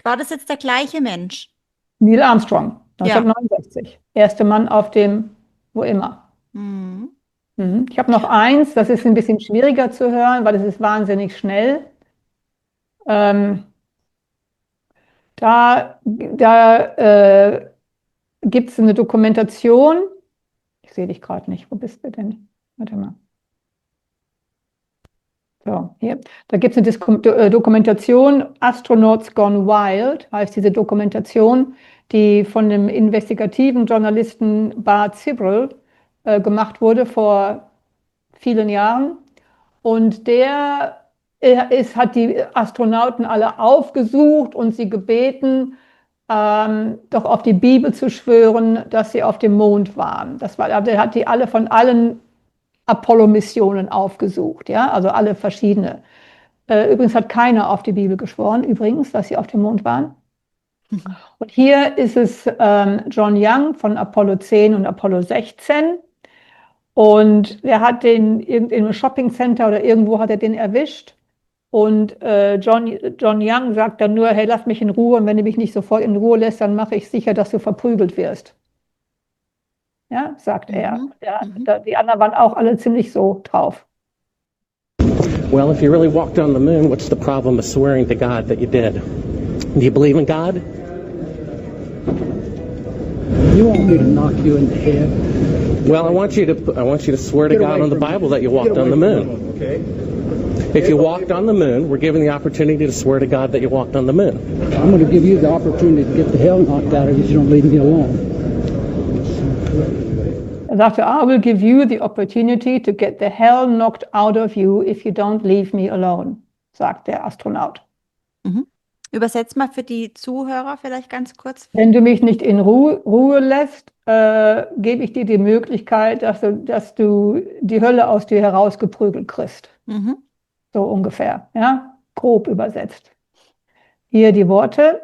[SPEAKER 1] War das jetzt der gleiche Mensch?
[SPEAKER 2] Neil Armstrong,
[SPEAKER 1] Ja.
[SPEAKER 2] 1969. Erster Mann auf dem, wo immer.
[SPEAKER 1] Mhm.
[SPEAKER 2] Ich habe noch eins, das ist ein bisschen schwieriger zu hören, weil es ist wahnsinnig schnell. Da gibt es eine Dokumentation. Ich sehe dich gerade nicht. Wo bist du denn? Warte mal. So, hier. Da gibt es eine Dokumentation, Astronauts Gone Wild, heißt diese Dokumentation, die von dem investigativen Journalisten Bart Sibrel gemacht wurde vor vielen Jahren. Und der hat die Astronauten alle aufgesucht und sie gebeten, doch auf die Bibel zu schwören, dass sie auf dem Mond waren. Der hat die alle von allen Apollo-Missionen aufgesucht, ja, also alle verschiedene. Übrigens hat keiner auf die Bibel geschworen, übrigens, dass sie auf dem Mond waren. Und hier ist es John Young von Apollo 10 und Apollo 16. Und der hat den in einem Shopping-Center oder irgendwo hat er den erwischt. Und John Young sagt dann nur, hey, lass mich in Ruhe. Und wenn du mich nicht sofort in Ruhe lässt, dann mache ich sicher, dass du verprügelt wirst. Ja, sagt er. Die anderen waren auch alle ziemlich so drauf.
[SPEAKER 10] Well, if you really walked on the moon, what's the problem of swearing to God that you did? Do you believe in God?
[SPEAKER 11] You want me to knock you in the head?
[SPEAKER 10] Well, I want you to swear to God on the Bible that you walked on the moon.
[SPEAKER 11] Okay.
[SPEAKER 10] If you walked on the moon, we're given the opportunity to swear to God that you walked on the moon.
[SPEAKER 11] I'm going to give you the opportunity to get the hell knocked out of you if you don't leave me alone.
[SPEAKER 2] Er sagte, I will give you the opportunity to get the hell knocked out of you if you don't leave me alone, sagt der Astronaut.
[SPEAKER 1] Übersetzt mal für die Zuhörer vielleicht ganz kurz.
[SPEAKER 2] Wenn du mich nicht in Ruhe lässt, gebe ich dir die Möglichkeit, dass du die Hölle aus dir herausgeprügelt kriegst.
[SPEAKER 1] Mhm.
[SPEAKER 2] So ungefähr, ja, grob übersetzt. Hier die Worte.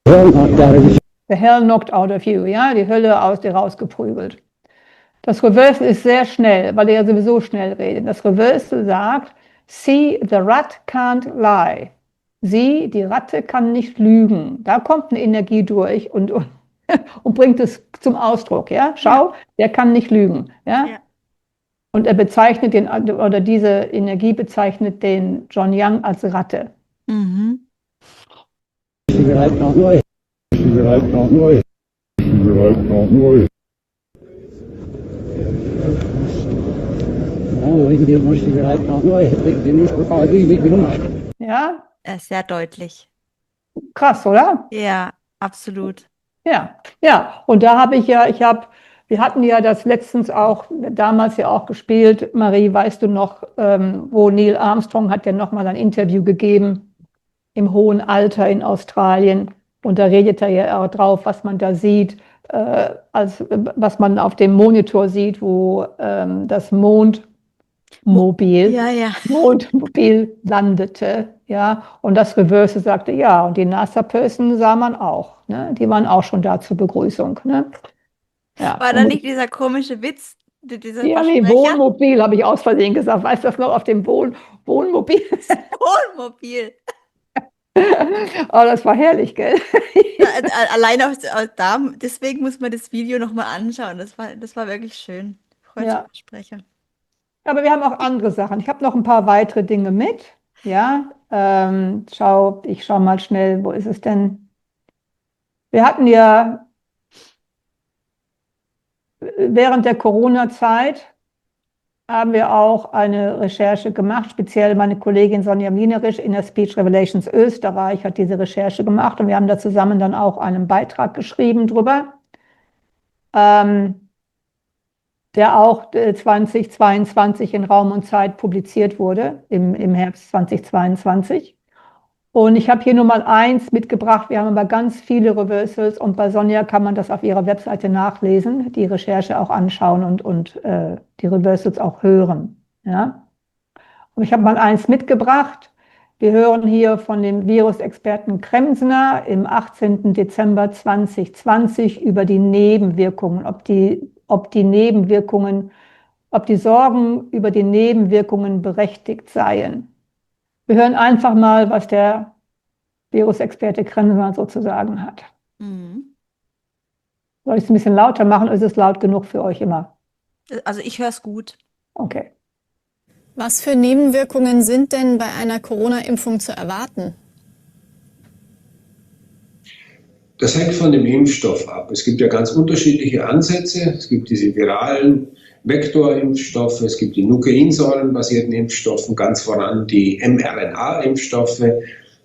[SPEAKER 2] The hell knocked out of you, ja, die Hölle aus dir rausgeprügelt. Das Reversal ist sehr schnell, weil er ja sowieso schnell redet. Das Reversal sagt, see, the rat can't lie. Sie, die Ratte, kann nicht lügen. Da kommt eine Energie durch und bringt es zum Ausdruck, ja. Schau, der kann nicht lügen, ja. Und er bezeichnet diese Energie bezeichnet den John Young als Ratte.
[SPEAKER 1] Mhm.
[SPEAKER 2] Ja?
[SPEAKER 1] Sehr deutlich.
[SPEAKER 2] Krass, oder?
[SPEAKER 1] Ja, absolut.
[SPEAKER 2] Ja, ja. Und da habe wir hatten ja das letztens auch, damals ja auch gespielt, Marie, weißt du noch, wo Neil Armstrong hat ja nochmal ein Interview gegeben im hohen Alter in Australien. Und da redet er ja auch drauf, was man da sieht, was man auf dem Monitor sieht, wo das Mondmobil landete. Ja, und das Reverse sagte, ja, und die NASA-Person sah man auch. Ne? Die waren auch schon da zur Begrüßung. Ne? Ja,
[SPEAKER 1] War da nicht dieser komische Witz, dieser
[SPEAKER 2] ja, nee,
[SPEAKER 1] Versprecher?
[SPEAKER 2] Wohnmobil habe ich aus Versehen gesagt. Weißt du das noch auf dem Wohnmobil?
[SPEAKER 1] Wohnmobil.
[SPEAKER 2] Oh, das war herrlich, gell?
[SPEAKER 1] Ja, allein deswegen muss man das Video nochmal anschauen. Das war wirklich schön. Freudscher
[SPEAKER 2] Ja,
[SPEAKER 1] Versprecher.
[SPEAKER 2] aber wir haben auch andere Sachen. Ich habe noch ein paar weitere Dinge mit. Ja, ich schau mal schnell, wo ist es denn? Wir hatten ja während der Corona-Zeit haben wir auch eine Recherche gemacht, speziell meine Kollegin Sonja Mienerisch in der Speech Revelations Österreich hat diese Recherche gemacht und wir haben da zusammen dann auch einen Beitrag geschrieben drüber, der auch 2022 in Raum und Zeit publiziert wurde, im Herbst 2022. Und ich habe hier nur mal eins mitgebracht. Wir haben aber ganz viele Reversals und bei Sonja kann man das auf ihrer Webseite nachlesen, die Recherche auch anschauen und die Reversals auch hören. Ja? Und ich habe mal eins mitgebracht. Wir hören hier von dem Virusexperten Kremsner im 18. Dezember 2020 über die Nebenwirkungen, ob die Sorgen über die Nebenwirkungen berechtigt seien. Wir hören einfach mal, was der Virusexperte Kremsner sozusagen hat.
[SPEAKER 1] Mhm.
[SPEAKER 2] Soll ich es ein bisschen lauter machen oder ist es laut genug für euch immer?
[SPEAKER 1] Also ich höre es gut.
[SPEAKER 2] Okay.
[SPEAKER 12] Was für Nebenwirkungen sind denn bei einer Corona-Impfung zu erwarten?
[SPEAKER 13] Das hängt von dem Impfstoff ab. Es gibt ja ganz unterschiedliche Ansätze. Es gibt diese viralen Vektorimpfstoffe, es gibt die nukleinsäurenbasierten Impfstoffe, ganz voran die mRNA-Impfstoffe,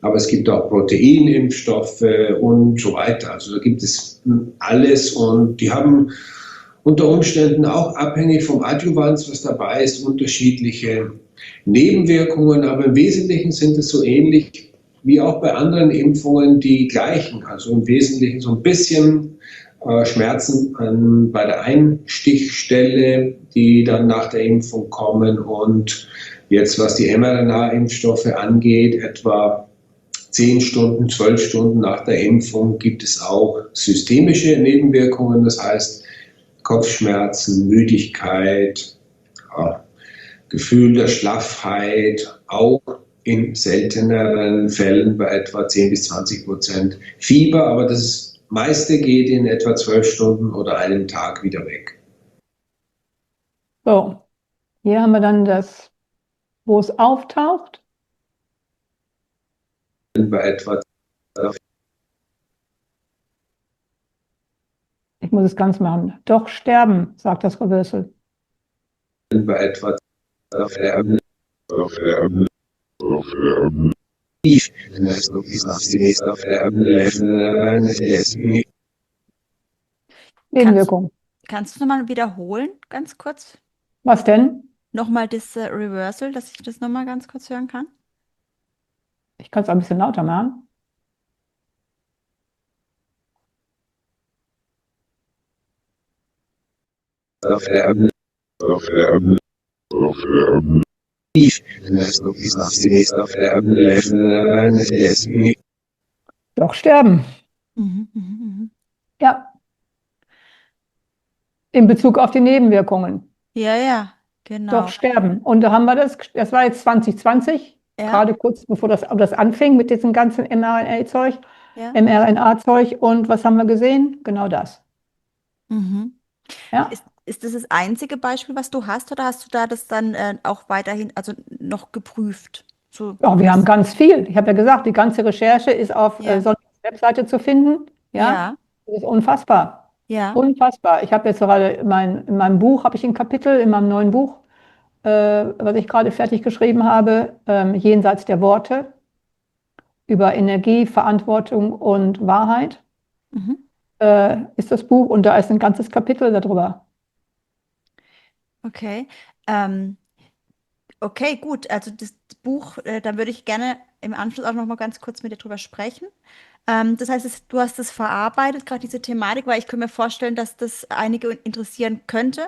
[SPEAKER 13] aber es gibt auch Proteinimpfstoffe und so weiter. Also da gibt es alles und die haben unter Umständen auch abhängig vom Adjuvans, was dabei ist, unterschiedliche Nebenwirkungen, aber im Wesentlichen sind es so ähnlich wie auch bei anderen Impfungen die gleichen. Also im Wesentlichen so ein bisschen Schmerzen bei der Einstichstelle, die dann nach der Impfung kommen. Und jetzt, was die mRNA-Impfstoffe angeht, etwa 10 Stunden, 12 Stunden nach der Impfung gibt es auch systemische Nebenwirkungen. Das heißt Kopfschmerzen, Müdigkeit, Gefühl der Schlaffheit, auch in selteneren Fällen bei etwa 10-20% Fieber. Aber das meiste geht in etwa 12 Stunden oder einem Tag wieder weg.
[SPEAKER 2] So, hier haben wir dann das, wo es auftaucht.
[SPEAKER 13] Bei etwa
[SPEAKER 2] Ich muss es ganz machen. Doch sterben, sagt das Reversal.
[SPEAKER 13] bei etwa
[SPEAKER 2] Nebenwirkung.
[SPEAKER 1] Kannst du nochmal wiederholen, ganz kurz?
[SPEAKER 2] Was denn?
[SPEAKER 1] Nochmal das Reversal, dass ich das nochmal ganz kurz hören kann?
[SPEAKER 2] Ich kann es ein bisschen lauter machen. Doch sterben. Ja. In Bezug auf die Nebenwirkungen.
[SPEAKER 1] Ja, genau.
[SPEAKER 2] Doch sterben. Und da haben wir das war jetzt 2020, gerade kurz bevor das anfing mit diesem ganzen mRNA-Zeug, mRNA-Zeug. Und was haben wir gesehen? Genau das.
[SPEAKER 1] Mhm.
[SPEAKER 2] Ja.
[SPEAKER 1] Ist das einzige Beispiel, was du hast, oder hast du da das dann auch weiterhin, also noch geprüft? So,
[SPEAKER 2] Ja, wir haben ganz viel. Ich habe ja gesagt, die ganze Recherche ist auf Sonjas Webseite zu finden. Ja, das ist unfassbar.
[SPEAKER 1] Ja.
[SPEAKER 2] Unfassbar. Ich habe jetzt gerade in meinem Buch, habe ich ein Kapitel, in meinem neuen Buch, was ich gerade fertig geschrieben habe, Jenseits der Worte, über Energie, Verantwortung und Wahrheit, ist das Buch. Und da ist ein ganzes Kapitel darüber.
[SPEAKER 1] Okay. Okay, gut. Also das Buch, da würde ich gerne im Anschluss auch noch mal ganz kurz mit dir drüber sprechen. Das heißt, du hast es verarbeitet, gerade diese Thematik, weil ich könnte mir vorstellen, dass das einige interessieren könnte.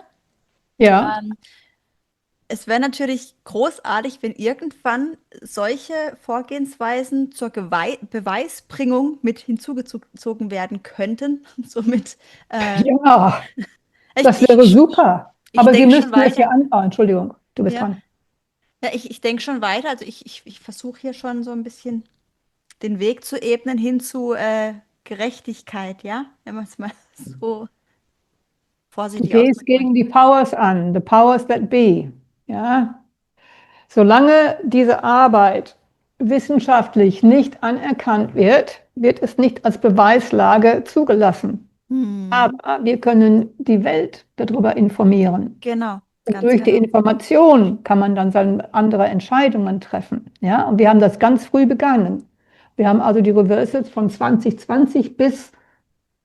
[SPEAKER 2] Ja.
[SPEAKER 1] Es wäre natürlich großartig, wenn irgendwann solche Vorgehensweisen zur Beweisbringung mit hinzugezogen werden könnten. Somit,
[SPEAKER 2] Ja,
[SPEAKER 1] ich,
[SPEAKER 2] das wäre
[SPEAKER 1] ich,
[SPEAKER 2] super.
[SPEAKER 1] ich
[SPEAKER 2] Aber Sie
[SPEAKER 1] denke schon
[SPEAKER 2] müssten das ja
[SPEAKER 1] weiter.
[SPEAKER 2] anschauen. Entschuldigung, du bist
[SPEAKER 1] Ja,
[SPEAKER 2] dran.
[SPEAKER 1] ja, ich denke schon weiter. Also ich versuche hier schon so ein bisschen den Weg zu ebnen hin zu Gerechtigkeit, ja? Wenn man es mal so
[SPEAKER 2] Du
[SPEAKER 1] vorsichtig
[SPEAKER 2] gehst
[SPEAKER 1] ausdrücken
[SPEAKER 2] gegen
[SPEAKER 1] möchte.
[SPEAKER 2] die Powers an, the powers that be. Ja? Solange diese Arbeit wissenschaftlich nicht anerkannt wird, wird es nicht als Beweislage zugelassen. Aber wir können die Welt darüber informieren.
[SPEAKER 1] Genau,
[SPEAKER 2] Und
[SPEAKER 1] ganz
[SPEAKER 2] durch die
[SPEAKER 1] genau.
[SPEAKER 2] Information kann man dann andere Entscheidungen treffen. Ja? Und wir haben das ganz früh begangen. Wir haben also die Reversals von 2020 bis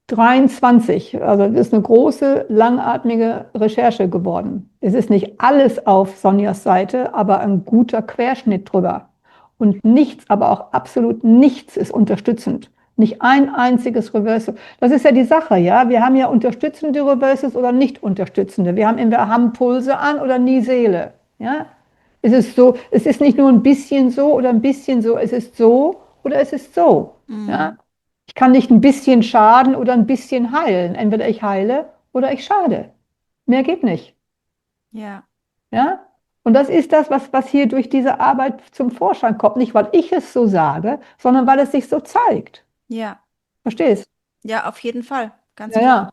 [SPEAKER 2] 23. Also das ist eine große, langatmige Recherche geworden. Es ist nicht alles auf Sonjas Seite, aber ein guter Querschnitt drüber. Und nichts, aber auch absolut nichts ist unterstützend. Nicht ein einziges Reversal. Das ist ja die Sache, ja. Wir haben ja unterstützende Reversals oder nicht unterstützende. Wir haben entweder haben Pulse an oder nie Seele. Ja. Es ist so, es ist nicht nur ein bisschen so oder ein bisschen so, es ist so oder es ist so. Ja. Ich kann nicht ein bisschen schaden oder ein bisschen heilen. Entweder ich heile oder ich schade. Mehr geht nicht.
[SPEAKER 1] Ja.
[SPEAKER 2] Ja? Und das ist das, was hier durch diese Arbeit zum Vorschein kommt. Nicht, weil ich es so sage, sondern weil es sich so zeigt.
[SPEAKER 1] Ja.
[SPEAKER 2] Verstehst?
[SPEAKER 1] Ja, auf jeden Fall. Ganz
[SPEAKER 2] Ja,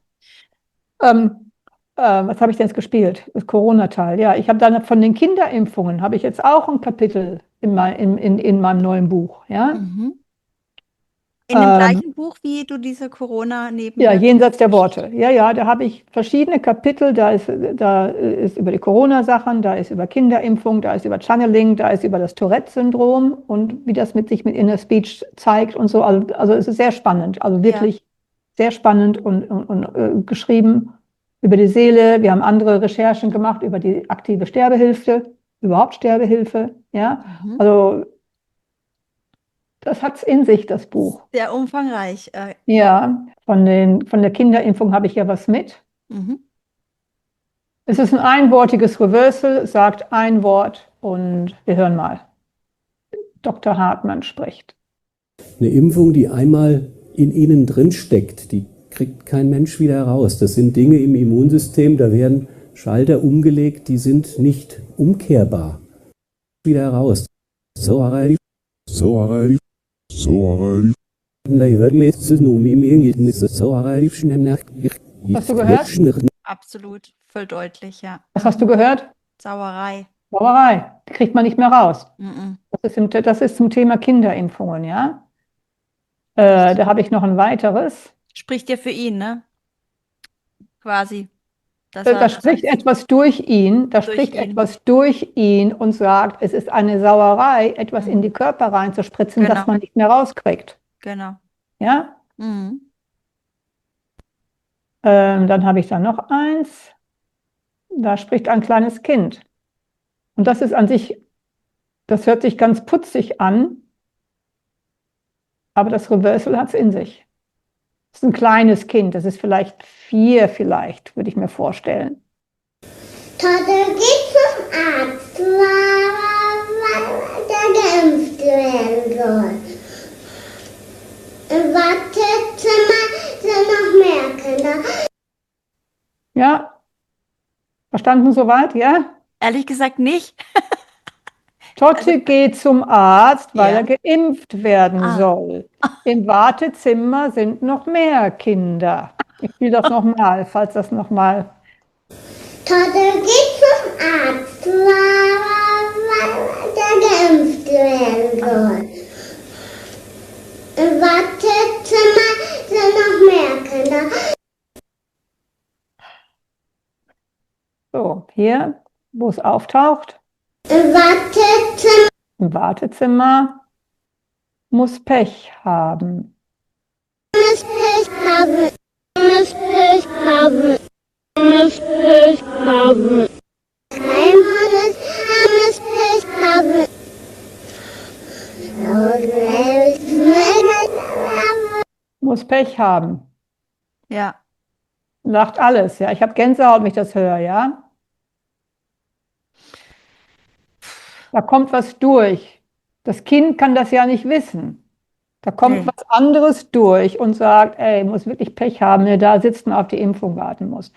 [SPEAKER 1] klar.
[SPEAKER 2] ja. Was habe ich denn jetzt gespielt? Das Corona-Teil. Ja, ich habe dann von den Kinderimpfungen, habe ich jetzt auch ein Kapitel in meinem neuen Buch. Ja?
[SPEAKER 1] In dem gleichen Buch, wie du diese
[SPEAKER 2] Ja,
[SPEAKER 1] Corona-Nebenwirkungen
[SPEAKER 2] jenseits der Worte. Ja, ja, da habe ich verschiedene Kapitel. Da ist über die Corona-Sachen, da ist über Kinderimpfung, da ist über Channeling, da ist über das Tourette-Syndrom und wie das sich mit Inner Speech zeigt und so. Also es ist sehr spannend, also wirklich sehr spannend und geschrieben über die Seele. Wir haben andere Recherchen gemacht über die aktive Sterbehilfe, überhaupt Sterbehilfe. Ja, also das hat es in sich, das Buch.
[SPEAKER 1] Sehr umfangreich.
[SPEAKER 2] Ja, von der Kinderimpfung habe ich ja was mit. Es ist ein einwortiges Reversal, sagt ein Wort und wir hören mal. Dr. Hartmann spricht.
[SPEAKER 14] Eine Impfung, die einmal in Ihnen drin steckt, die kriegt kein Mensch wieder raus. Das sind Dinge im Immunsystem, da werden Schalter umgelegt, die sind nicht umkehrbar. Wieder raus. So,
[SPEAKER 2] Hast du gehört?
[SPEAKER 1] Absolut, voll deutlich, ja.
[SPEAKER 2] Was hast du gehört?
[SPEAKER 1] Sauerei.
[SPEAKER 2] Sauerei. Die kriegt man nicht mehr raus.
[SPEAKER 1] Mhm.
[SPEAKER 2] Das ist zum Thema Kinderimpfungen, ja. Da habe ich noch ein weiteres.
[SPEAKER 1] Spricht ja für ihn, ne? Quasi.
[SPEAKER 2] Da spricht etwas durch ihn, etwas durch ihn und sagt, es ist eine Sauerei, etwas in die Körper reinzuspritzen, das man nicht mehr rauskriegt.
[SPEAKER 1] Genau.
[SPEAKER 2] Ja?
[SPEAKER 1] Mhm.
[SPEAKER 2] Dann habe ich da noch eins. Da spricht ein kleines Kind. Und das ist an sich, das hört sich ganz putzig an, aber das Reversal hat es in sich. Das ist ein kleines Kind, das ist vielleicht 4, würde ich mir vorstellen.
[SPEAKER 3] Tante geht zum Arzt, weil der geimpft werden soll. Im Wartezimmer sind noch mehr Kinder.
[SPEAKER 2] Ja? Verstanden soweit, ja?
[SPEAKER 1] Ehrlich gesagt nicht.
[SPEAKER 2] Totte geht zum Arzt, weil er geimpft werden soll. Im Wartezimmer sind noch mehr Kinder. Ich spiele das nochmal, falls das nochmal.
[SPEAKER 3] Tante geht zum Arzt, weil der geimpft werden soll. Im Wartezimmer sind noch mehr Kinder.
[SPEAKER 2] So, hier, wo es auftaucht. Im Wartezimmer muss Pech haben.
[SPEAKER 3] Muss Pech haben. Muss Pech haben. Muss Pech haben. Muss Pech haben.
[SPEAKER 2] Muss Pech haben.
[SPEAKER 1] Ja.
[SPEAKER 2] Sagt alles, ja. Ich habe Gänsehaut, wenn ich das höre, ja. Da kommt was durch. Das Kind kann das ja nicht wissen. Da kommt
[SPEAKER 1] Nee.
[SPEAKER 2] was anderes durch und sagt, ey, muss wirklich Pech haben, wenn er da sitzt und auf die Impfung warten muss.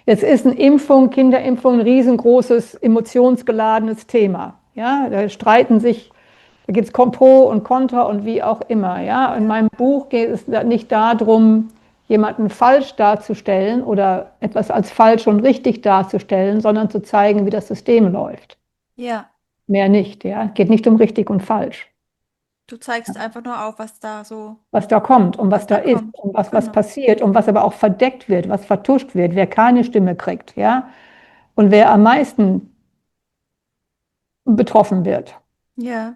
[SPEAKER 2] Jetzt ist eine Impfung, Kinderimpfung, ein riesengroßes, emotionsgeladenes Thema. Ja, da streiten sich, da gibt es Pro und Contra und wie auch immer. Ja, in meinem Buch geht es nicht darum, jemanden falsch darzustellen oder etwas als falsch und richtig darzustellen, sondern zu zeigen, wie das System läuft.
[SPEAKER 1] Ja,
[SPEAKER 2] Mehr nicht, ja. Geht nicht um richtig und falsch.
[SPEAKER 1] du zeigst einfach nur auf, was da so,
[SPEAKER 2] Was da kommt und was da ist
[SPEAKER 1] kommt.
[SPEAKER 2] und was
[SPEAKER 1] Genau.
[SPEAKER 2] passiert und was aber auch verdeckt wird, was vertuscht wird, wer keine Stimme kriegt, ja. Und wer am meisten betroffen wird.
[SPEAKER 1] Ja.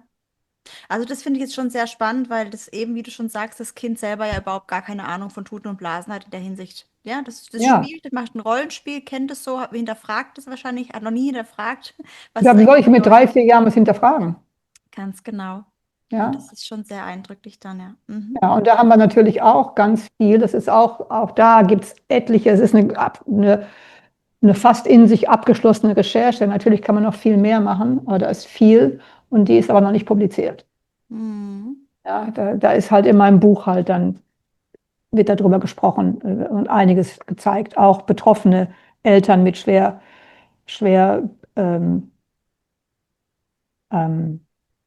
[SPEAKER 1] Also das finde ich jetzt schon sehr spannend, weil das eben, wie du schon sagst, das Kind selber ja überhaupt gar keine Ahnung von Tuten und Blasen hat in der Hinsicht. Ja, das
[SPEAKER 2] Ja.
[SPEAKER 1] spielt, das macht ein Rollenspiel, kennt es so, hinterfragt es wahrscheinlich, hat noch nie hinterfragt, was
[SPEAKER 2] Ja,
[SPEAKER 1] es
[SPEAKER 2] wie soll
[SPEAKER 1] eigentlich
[SPEAKER 2] ich mit
[SPEAKER 1] bedeutet.
[SPEAKER 2] 3, 4 Jahren was hinterfragen?
[SPEAKER 1] Ganz genau.
[SPEAKER 2] Ja.
[SPEAKER 1] Und das ist schon sehr eindrücklich dann, ja. Mhm.
[SPEAKER 2] Ja, und da haben wir natürlich auch ganz viel, das ist auch da gibt es etliche, es ist eine fast in sich abgeschlossene Recherche. Natürlich kann man noch viel mehr machen, aber da ist viel und die ist aber noch nicht publiziert.
[SPEAKER 1] Mhm.
[SPEAKER 2] Ja, da ist halt in meinem Buch halt dann, wird darüber gesprochen und einiges gezeigt. Auch betroffene Eltern mit schwer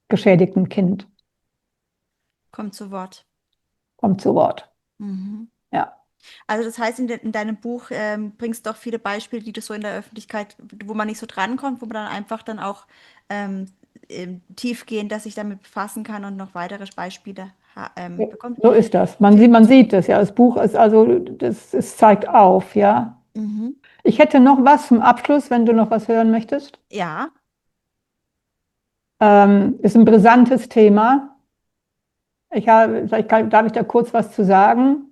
[SPEAKER 2] geschädigtem Kind
[SPEAKER 1] Kommt zu Wort.
[SPEAKER 2] kommt zu Wort.
[SPEAKER 1] Mhm.
[SPEAKER 2] Ja.
[SPEAKER 1] Also das heißt, in deinem Buch bringst du auch viele Beispiele, die du so in der Öffentlichkeit, wo man nicht so drankommt, wo man dann einfach dann auch tiefgehend, sich damit befassen kann und noch weitere Beispiele bekommt.
[SPEAKER 2] So ist das. Man sieht das, ja. Das Buch ist also, es zeigt auf, ja.
[SPEAKER 1] Mhm.
[SPEAKER 2] Ich hätte noch was zum Abschluss, wenn du noch was hören möchtest.
[SPEAKER 1] Ja.
[SPEAKER 2] Ist ein brisantes Thema. Vielleicht darf ich da kurz was zu sagen.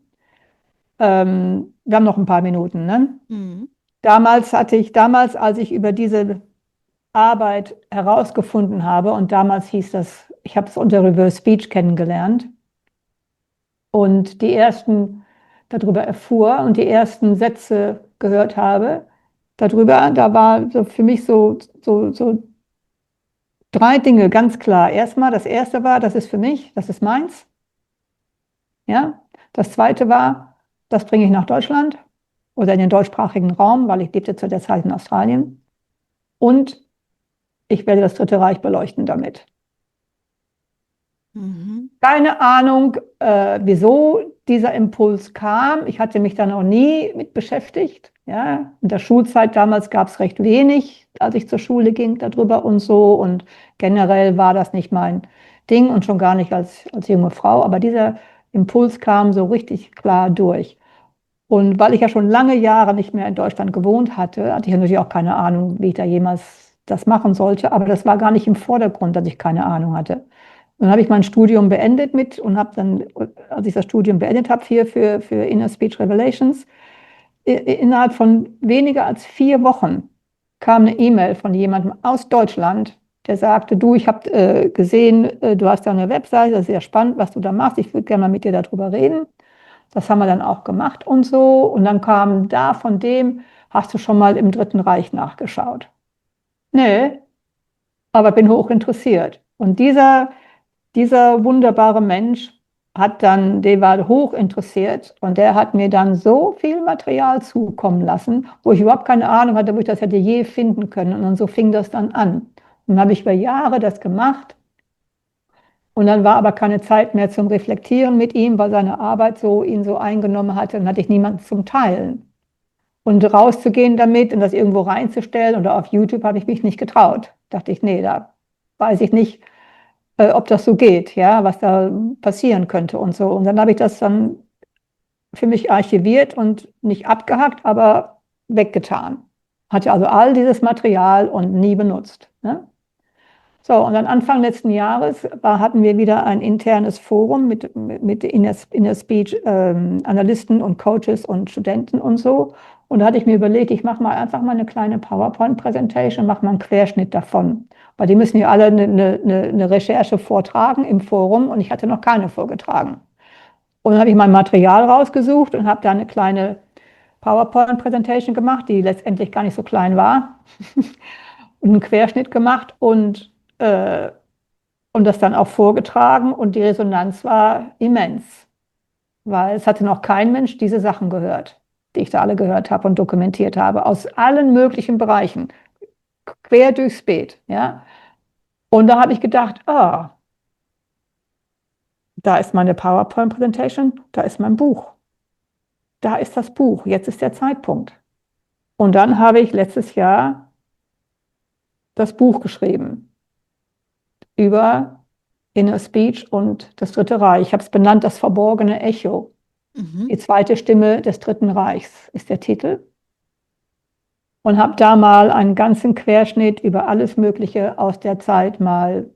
[SPEAKER 2] Wir haben noch ein paar Minuten, ne?
[SPEAKER 1] Mhm.
[SPEAKER 2] Damals, als ich über diese Arbeit herausgefunden habe, und damals hieß das, ich habe es unter Reverse Speech kennengelernt und die ersten darüber erfuhr und die ersten Sätze gehört habe, da war so für mich so 3 Dinge ganz klar. Erstmal, das erste war, das ist für mich, das ist meins. Ja. Das zweite war, das bringe ich nach Deutschland oder in den deutschsprachigen Raum, weil ich lebte zu der Zeit in Australien. Und ich werde das Dritte Reich beleuchten damit.
[SPEAKER 1] Mhm.
[SPEAKER 2] Keine Ahnung, wieso dieser Impuls kam. Ich hatte mich da noch nie mit beschäftigt. Ja. In der Schulzeit damals gab es recht wenig, als ich zur Schule ging, darüber und so. Und generell war das nicht mein Ding und schon gar nicht als junge Frau. Aber dieser Impuls kam so richtig klar durch. Und weil ich ja schon lange Jahre nicht mehr in Deutschland gewohnt hatte, hatte ich natürlich auch keine Ahnung, wie ich da jemals das machen sollte. Aber das war gar nicht im Vordergrund, dass ich keine Ahnung hatte. Und dann habe ich mein Studium beendet und habe dann, als ich das Studium beendet habe, hier für Inner Speech Revelations, innerhalb von weniger als 4 Wochen kam eine E-Mail von jemandem aus Deutschland, der sagte, du, ich habe gesehen, du hast da eine Webseite, das ist sehr spannend, was du da machst, ich würde gerne mal mit dir darüber reden. Das haben wir dann auch gemacht und so. Und dann kam da von dem, hast du schon mal im Dritten Reich nachgeschaut? Nee, aber bin hoch interessiert. Und dieser wunderbare Mensch der war hoch interessiert und der hat mir dann so viel Material zukommen lassen, wo ich überhaupt keine Ahnung hatte, wo ich das hätte je finden können. Und so fing das dann an. Und dann habe ich über Jahre das gemacht. Und dann war aber keine Zeit mehr zum Reflektieren mit ihm, weil seine Arbeit ihn so eingenommen hatte. Dann hatte ich niemanden zum Teilen. Und rauszugehen damit und das irgendwo reinzustellen oder auf YouTube habe ich mich nicht getraut. Dachte ich, nee, da weiß ich nicht, ob das so geht, ja, was da passieren könnte und so. Und dann habe ich das dann für mich archiviert und nicht abgehackt, aber weggetan. Hatte also all dieses Material und nie benutzt. Ne? So, und dann Anfang letzten Jahres hatten wir wieder ein internes Forum mit Inner Speech Analysten und Coaches und Studenten und so. Und da hatte ich mir überlegt, ich mache mal einfach mal eine kleine PowerPoint-Präsentation, mache mal einen Querschnitt davon. Weil die müssen ja alle eine Recherche vortragen im Forum und ich hatte noch keine vorgetragen. Und dann habe ich mein Material rausgesucht und habe da eine kleine PowerPoint-Präsentation gemacht, die letztendlich gar nicht so klein war. Und einen Querschnitt gemacht und und das dann auch vorgetragen und die Resonanz war immens, weil es hatte noch kein Mensch diese Sachen gehört, die ich da alle gehört habe und dokumentiert habe, aus allen möglichen Bereichen, quer durchs Beet, ja. Und da habe ich gedacht, da ist meine PowerPoint-Präsentation, da ist mein Buch. Da ist das Buch, jetzt ist der Zeitpunkt. Und dann habe ich letztes Jahr das Buch geschrieben über Inner Speech und das Dritte Reich. Ich habe es benannt, das verborgene Echo. Die zweite Stimme des Dritten Reichs ist der Titel. Und habe da mal einen ganzen Querschnitt über alles Mögliche aus der Zeit mal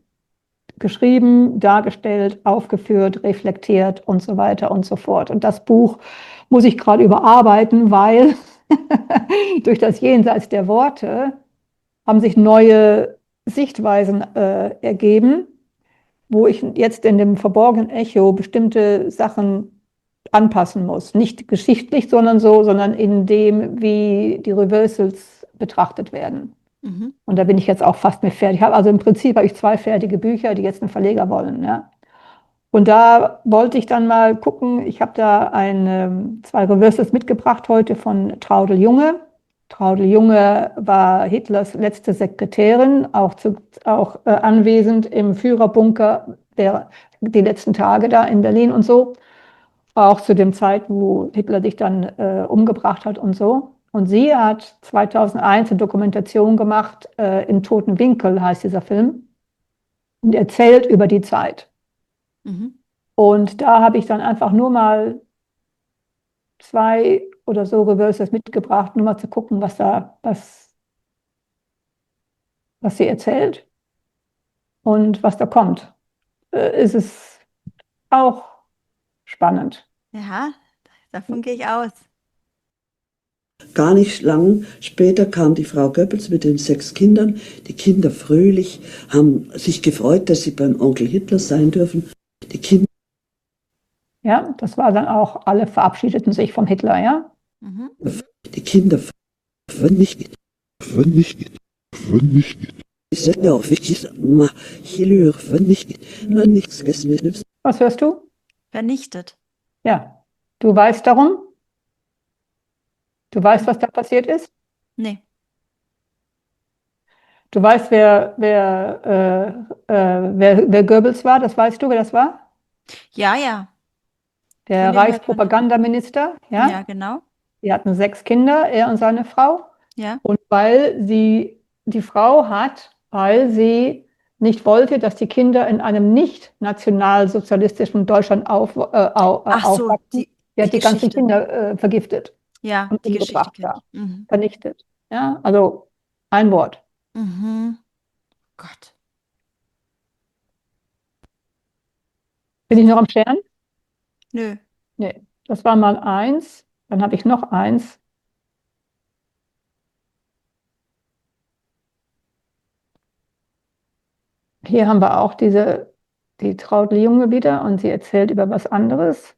[SPEAKER 2] geschrieben, dargestellt, aufgeführt, reflektiert und so weiter und so fort. Und das Buch muss ich gerade überarbeiten, weil durch das Jenseits der Worte haben sich neue Sichtweisen ergeben, wo ich jetzt in dem verborgenen Echo bestimmte Sachen anpassen muss. Nicht geschichtlich, sondern in dem, wie die Reversals betrachtet werden. Und da bin ich jetzt auch fast mit fertig. Also im Prinzip habe ich 2 fertige Bücher, die jetzt einen Verleger wollen. Ja. Und da wollte ich dann mal gucken, ich habe da 2 Reversals mitgebracht heute von Traudl Junge. Traudl Junge war Hitlers letzte Sekretärin, auch anwesend im Führerbunker die letzten Tage da in Berlin und so. Auch zu dem Zeit, wo Hitler sich dann umgebracht hat und so. Und sie hat 2001 eine Dokumentation gemacht, Im toten Winkel heißt dieser Film, und erzählt über die Zeit. Und da habe ich dann einfach nur mal 2 oder so Reversals mitgebracht, nur mal zu gucken, was sie erzählt und was da kommt. Ist es auch spannend.
[SPEAKER 1] Ja, davon gehe ich aus.
[SPEAKER 15] Gar nicht lang später kam die Frau Goebbels mit den 6 Kindern. Die Kinder fröhlich, haben sich gefreut, dass sie beim Onkel Hitler sein dürfen. Die Kinder.
[SPEAKER 2] Ja, das war dann auch, alle verabschiedeten sich vom Hitler, ja?
[SPEAKER 15] Die Kinder vernichtet. Ist ja auch wichtig, vernichtet.
[SPEAKER 2] Was hörst du?
[SPEAKER 1] Vernichtet.
[SPEAKER 2] Ja. Du weißt darum? Du weißt, was da passiert ist?
[SPEAKER 1] Nee.
[SPEAKER 2] Du weißt, wer Goebbels war? Das weißt du, wer das war?
[SPEAKER 1] Ja, ja.
[SPEAKER 2] Der Reichspropagandaminister, ja?
[SPEAKER 1] Ja, genau.
[SPEAKER 2] Die hatten 6 Kinder, er und seine Frau.
[SPEAKER 1] Ja.
[SPEAKER 2] Und weil sie nicht wollte, dass die Kinder in einem nicht nationalsozialistischen Deutschland aufwachsen, die hat die ganzen Kinder vergiftet.
[SPEAKER 1] Ja,
[SPEAKER 2] und
[SPEAKER 1] die
[SPEAKER 2] umgebracht,
[SPEAKER 1] Geschichte.
[SPEAKER 2] vernichtet. Ja, also ein Wort.
[SPEAKER 1] Gott.
[SPEAKER 2] Bin ich noch am Scheren?
[SPEAKER 1] Nö.
[SPEAKER 2] Nee, das war mal 1. Dann habe ich noch 1. Hier haben wir auch die Traudl Junge wieder und sie erzählt über was anderes.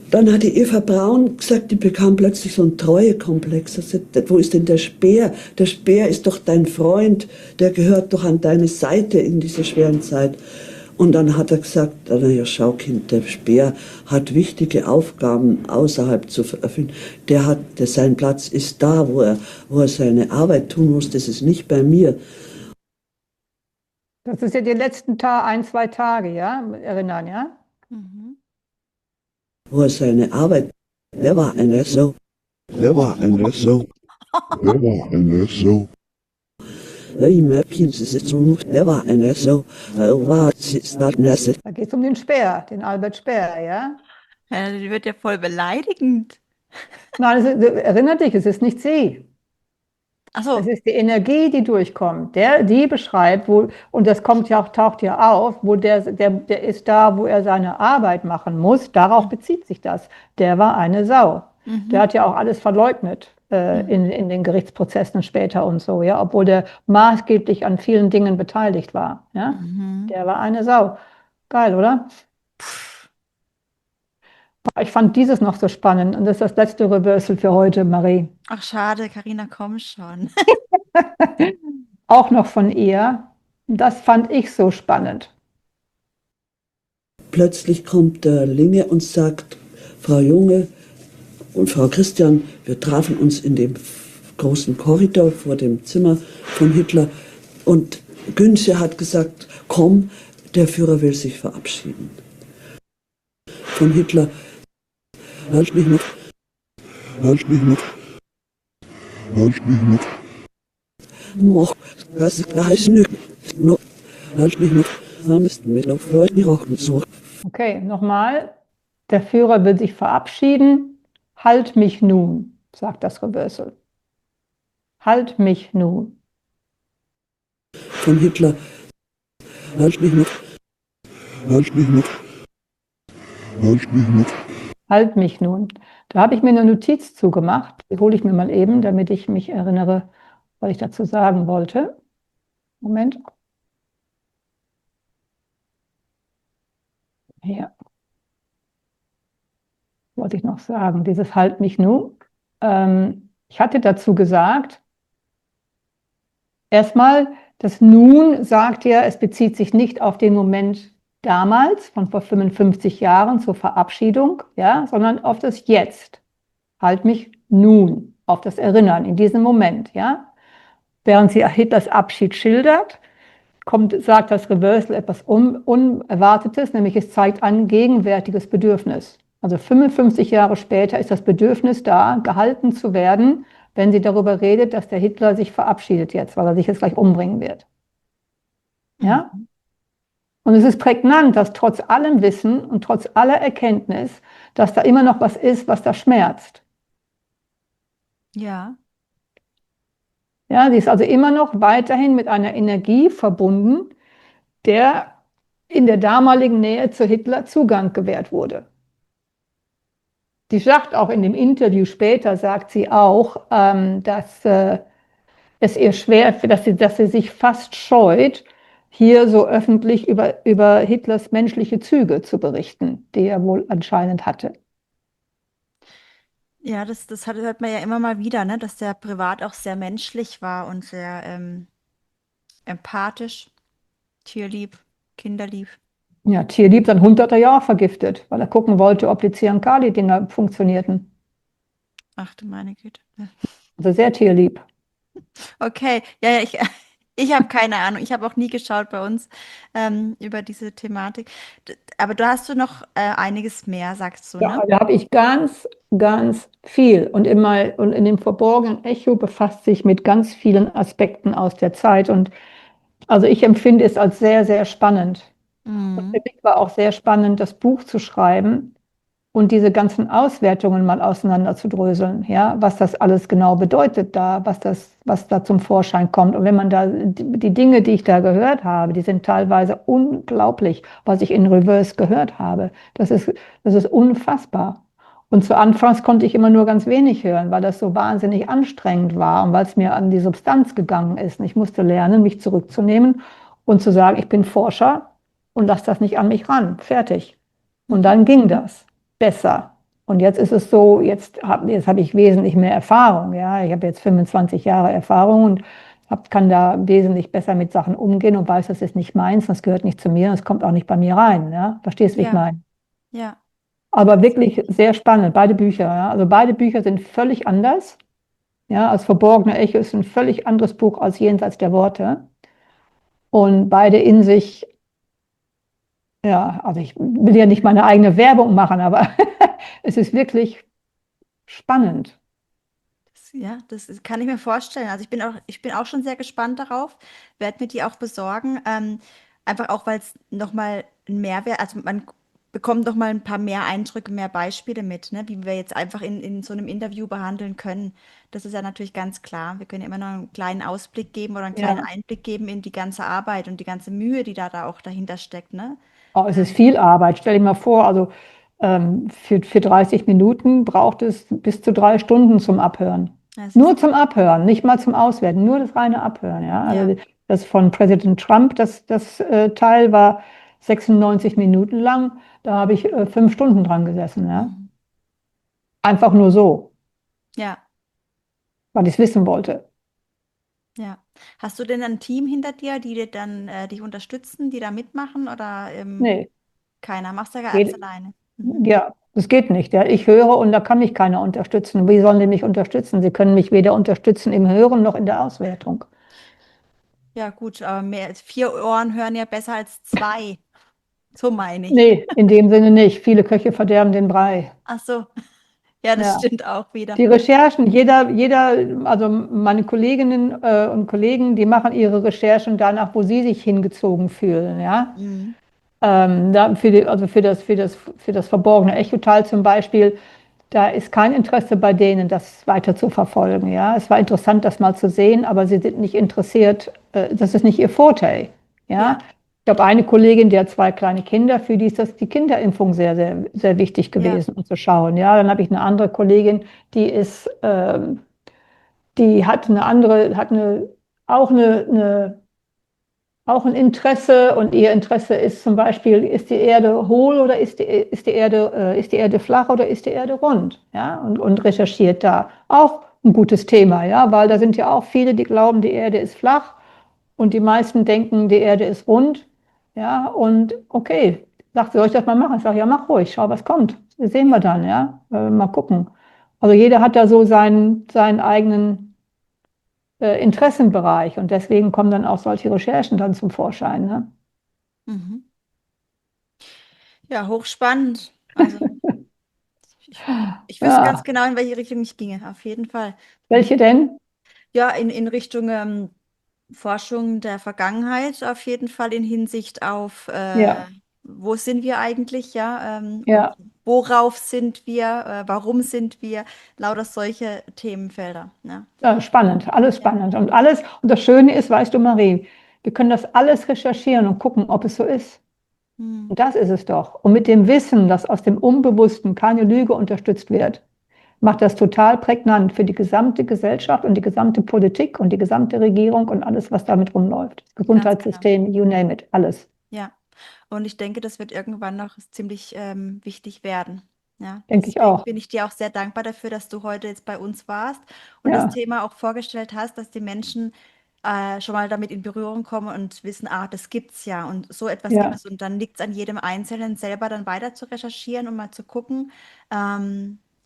[SPEAKER 15] Dann hat die Eva Braun gesagt, die bekam plötzlich so einen Treuekomplex. Wo ist denn der Speer? Der Speer ist doch dein Freund, der gehört doch an deine Seite in dieser schweren Zeit. Und dann hat er gesagt, naja, schau Kind, der Speer hat wichtige Aufgaben außerhalb zu erfüllen. Sein Platz ist da, wo er seine Arbeit tun muss, das ist nicht bei mir.
[SPEAKER 2] Das ist ja die letzten 1, 2 Tage, ja, erinnern, ja?
[SPEAKER 15] Wo er seine Arbeit, der war einer so.
[SPEAKER 6] Der war einer so.
[SPEAKER 15] Da
[SPEAKER 2] geht es um den Speer, den Albert Speer, ja?
[SPEAKER 1] Ja, die wird ja voll beleidigend.
[SPEAKER 2] Nein, erinnert dich, es ist nicht sie.
[SPEAKER 1] Ach so.
[SPEAKER 2] Es ist die Energie, die durchkommt. Die beschreibt, und das taucht ja auf, wo der ist da, wo er seine Arbeit machen muss. Darauf bezieht sich das. Der war eine Sau. Der hat ja auch alles verleugnet in den Gerichtsprozessen später und so, ja, obwohl der maßgeblich an vielen Dingen beteiligt war. Ja? Der war eine Sau. Geil, oder? Ich fand dieses noch so spannend und das ist das letzte Reversal für heute, Marie.
[SPEAKER 1] Ach, schade, Carina, komm schon.
[SPEAKER 2] Auch noch von ihr. Das fand ich so spannend.
[SPEAKER 15] Plötzlich kommt der Linge und sagt, Frau Junge und Frau Christian, wir trafen uns in dem großen Korridor vor dem Zimmer von Hitler und Günze hat gesagt, komm, der Führer will sich verabschieden. Von Hitler, halt mich mit, halt mich mit, halt mich mit. Moch, das gleich nüch, no, halt mich mit, haben es mit auf heute auch so.
[SPEAKER 2] Okay, nochmal. Der Führer will sich verabschieden. Halt mich nun, sagt das Reversal. Halt mich nun.
[SPEAKER 15] Von Hitler, halt mich mit, halt mich mit, halt mich mit.
[SPEAKER 2] Halt mich nun. Da habe ich mir eine Notiz zugemacht. Die hole ich mir mal eben, damit ich mich erinnere, was ich dazu sagen wollte. Moment. Hier. Wollte ich noch sagen, dieses Halt mich nun. Ich hatte dazu gesagt, erstmal, das Nun sagt ja, es bezieht sich nicht auf den Moment damals, von vor 55 Jahren zur Verabschiedung, ja, sondern auf das Jetzt. Halt mich nun, auf das Erinnern in diesem Moment, ja. Während sie Hitlers Abschied schildert, sagt das Reversal etwas Unerwartetes, nämlich es zeigt ein gegenwärtiges Bedürfnis. Also 55 Jahre später ist das Bedürfnis da, gehalten zu werden, wenn sie darüber redet, dass der Hitler sich verabschiedet jetzt, weil er sich jetzt gleich umbringen wird. Ja? Und es ist prägnant, dass trotz allem Wissen und trotz aller Erkenntnis, dass da immer noch was ist, was da schmerzt.
[SPEAKER 1] Ja.
[SPEAKER 2] Ja, sie ist also immer noch weiterhin mit einer Energie verbunden, der in der damaligen Nähe zu Hitler Zugang gewährt wurde. Sie sagt auch in dem Interview später, sagt sie auch, dass es ihr schwer, dass sie sich fast scheut, hier so öffentlich über Hitlers menschliche Züge zu berichten, die er wohl anscheinend hatte.
[SPEAKER 1] Ja, das hört man ja immer mal wieder, ne? Dass der privat auch sehr menschlich war und sehr empathisch, tierlieb, kinderlieb.
[SPEAKER 2] Ja, tierlieb, sein Hund hat er ja auch vergiftet, weil er gucken wollte, ob die Ziankali-Dinger funktionierten.
[SPEAKER 1] Ach du meine Güte.
[SPEAKER 2] Also sehr tierlieb.
[SPEAKER 1] Okay, ja, ich habe keine Ahnung. Ich habe auch nie geschaut bei uns über diese Thematik. Aber du hast noch einiges mehr, sagst du,
[SPEAKER 2] Ja,
[SPEAKER 1] ne?
[SPEAKER 2] da habe ich ganz, ganz viel. Und in dem verborgenen Echo befasst sich mit ganz vielen Aspekten aus der Zeit. Und also ich empfinde es als sehr, sehr spannend. Und für mich war auch sehr spannend, das Buch zu schreiben und diese ganzen Auswertungen mal auseinander zu dröseln, ja, was das alles genau bedeutet da, was da zum Vorschein kommt. Und wenn man da die Dinge, die ich da gehört habe, die sind teilweise unglaublich, was ich in Reverse gehört habe. Das ist unfassbar. Und zu Anfangs konnte ich immer nur ganz wenig hören, weil das so wahnsinnig anstrengend war und weil es mir an die Substanz gegangen ist. Und ich musste lernen, mich zurückzunehmen und zu sagen, ich bin Forscher und lasse das nicht an mich ran. Fertig. Und dann ging das besser. Und jetzt ist es so, jetzt habe ich wesentlich mehr Erfahrung. Ja? Ich habe jetzt 25 Jahre Erfahrung und kann da wesentlich besser mit Sachen umgehen und weiß, das ist nicht meins, das gehört nicht zu mir, das kommt auch nicht bei mir rein. Ja? Verstehst du, wie ich meine?
[SPEAKER 1] Ja.
[SPEAKER 2] Aber wirklich sehr spannend, beide Bücher. Ja? Also beide Bücher sind völlig anders. Ja? Als Verborgene Echo ist ein völlig anderes Buch als Jenseits der Worte. Und beide in sich, ja, also ich will ja nicht meine eigene Werbung machen, aber es ist wirklich spannend.
[SPEAKER 1] Ja, das kann ich mir vorstellen. Also ich bin auch schon sehr gespannt darauf, werde mir die auch besorgen. Einfach auch, weil es nochmal ein Mehrwert, also man bekommt nochmal ein paar mehr Eindrücke, mehr Beispiele mit, ne, wie wir jetzt einfach in so einem Interview behandeln können. Das ist ja natürlich ganz klar. Wir können ja immer noch einen kleinen Ausblick geben oder einen kleinen
[SPEAKER 2] Ja.
[SPEAKER 1] Einblick geben in die ganze Arbeit und die ganze Mühe, die da auch dahinter steckt, ne?
[SPEAKER 2] Oh, es ist viel Arbeit. Stell dir mal vor, also für 30 Minuten braucht es bis zu 3 Stunden zum Abhören. Nur zum Abhören, nicht mal zum Auswerten, nur das reine Abhören. Ja? Also das von Präsident Trump, das Teil war 96 Minuten lang. Da habe ich 5 Stunden dran gesessen. Ja? Einfach nur so,
[SPEAKER 1] Ja,
[SPEAKER 2] weil ich es wissen wollte.
[SPEAKER 1] ja. Hast du denn ein Team hinter dir, die dir dann dich unterstützen, die da mitmachen oder
[SPEAKER 2] Nee,
[SPEAKER 1] keiner? Machst du ja ganz
[SPEAKER 2] geht,
[SPEAKER 1] alleine.
[SPEAKER 2] ja, das geht nicht. Ja. Ich höre und da kann mich keiner unterstützen. Wie sollen die mich unterstützen? Sie können mich weder unterstützen im Hören noch in der Auswertung.
[SPEAKER 1] Ja, gut, aber mehr als 4 Ohren hören ja besser als 2. So meine ich.
[SPEAKER 2] Nee, in dem Sinne nicht. Viele Köche verderben den Brei.
[SPEAKER 1] Ach so. Ja, das
[SPEAKER 2] Ja.
[SPEAKER 1] stimmt auch wieder.
[SPEAKER 2] Die Recherchen, also meine Kolleginnen und Kollegen, die machen ihre Recherchen danach, wo sie sich hingezogen fühlen, ja.
[SPEAKER 1] Mhm.
[SPEAKER 2] Also für das verborgene Echotal zum Beispiel, da ist kein Interesse bei denen, das weiter zu verfolgen, ja. Es war interessant, das mal zu sehen, aber sie sind nicht interessiert, das ist nicht ihr Forte, ja. Ich habe eine Kollegin, die hat 2 kleine Kinder, für die ist das die Kinderimpfung sehr, sehr, sehr wichtig gewesen, um zu schauen. Ja, dann habe ich eine andere Kollegin, die hat auch ein Interesse und ihr Interesse ist zum Beispiel, ist die Erde hohl oder ist die Erde flach oder ist die Erde rund? Ja, und recherchiert da. Auch ein gutes Thema, ja, weil da sind ja auch viele, die glauben, die Erde ist flach und die meisten denken, die Erde ist rund. Ja, und okay, sagt sie, soll ich das mal machen? Ich sage, ja, mach ruhig, schau, was kommt. Das sehen wir dann, ja, mal gucken. Also jeder hat da so seinen eigenen Interessenbereich und deswegen kommen dann auch solche Recherchen dann zum Vorschein. Ne?
[SPEAKER 1] Mhm. Ja, hochspannend. Also ich wüsste ganz genau, in welche Richtung ich ginge, auf jeden Fall.
[SPEAKER 2] Welche denn?
[SPEAKER 1] Ja, in Richtung Forschung der Vergangenheit, auf jeden Fall in Hinsicht auf,
[SPEAKER 2] Ja,
[SPEAKER 1] wo sind wir eigentlich, ja,
[SPEAKER 2] ja,
[SPEAKER 1] worauf sind wir, warum sind wir, lauter solche Themenfelder. Ja.
[SPEAKER 2] ja, spannend, alles spannend. Und das Schöne ist, weißt du, Marie, wir können das alles recherchieren und gucken, ob es so ist. Und das ist es doch. Und mit dem Wissen, dass aus dem Unbewussten keine Lüge unterstützt wird, macht das total prägnant für die gesamte Gesellschaft und die gesamte Politik und die gesamte Regierung und alles, was damit rumläuft. Das Gesundheitssystem, you name it, alles.
[SPEAKER 1] Ja, und ich denke, das wird irgendwann noch ziemlich wichtig werden. Ja,
[SPEAKER 2] Denke ich
[SPEAKER 1] deswegen
[SPEAKER 2] auch.
[SPEAKER 1] bin ich dir auch sehr dankbar dafür, dass du heute jetzt bei uns warst und
[SPEAKER 2] Ja,
[SPEAKER 1] das Thema auch vorgestellt hast, dass die Menschen schon mal damit in Berührung kommen und wissen, ah, das gibt's ja und so etwas
[SPEAKER 2] ja,
[SPEAKER 1] gibt's und dann liegt es an jedem Einzelnen selber dann weiter zu recherchieren und mal zu gucken,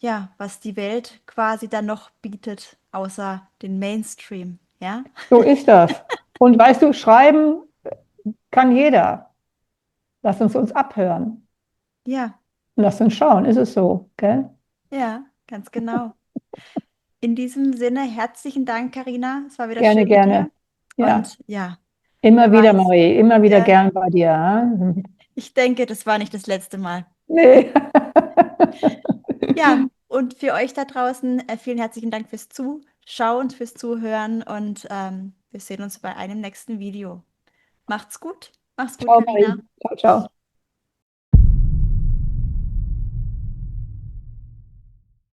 [SPEAKER 1] ja, was die Welt quasi dann noch bietet, außer den Mainstream. Ja,
[SPEAKER 2] so ist das. Und weißt du, schreiben kann jeder. Lass uns abhören.
[SPEAKER 1] ja,
[SPEAKER 2] Lass uns schauen, ist es so, gell?
[SPEAKER 1] ja, ganz genau. In diesem Sinne, herzlichen Dank, Karina. Es war wieder
[SPEAKER 2] Gerne,
[SPEAKER 1] schön mit dir.
[SPEAKER 2] gerne. Ja,
[SPEAKER 1] Und ja,
[SPEAKER 2] immer
[SPEAKER 1] wer
[SPEAKER 2] wieder,
[SPEAKER 1] weiß.
[SPEAKER 2] Marie, immer wieder
[SPEAKER 1] Ja,
[SPEAKER 2] gern bei dir. Ja?
[SPEAKER 1] ich denke, das war nicht das letzte Mal.
[SPEAKER 2] Nee.
[SPEAKER 1] Ja, und für euch da draußen, vielen herzlichen Dank fürs Zuschauen, fürs Zuhören und wir sehen uns bei einem nächsten Video. Macht's gut. Mach's gut,
[SPEAKER 2] Ciao,
[SPEAKER 1] Karina.
[SPEAKER 2] Marie. Ciao, ciao.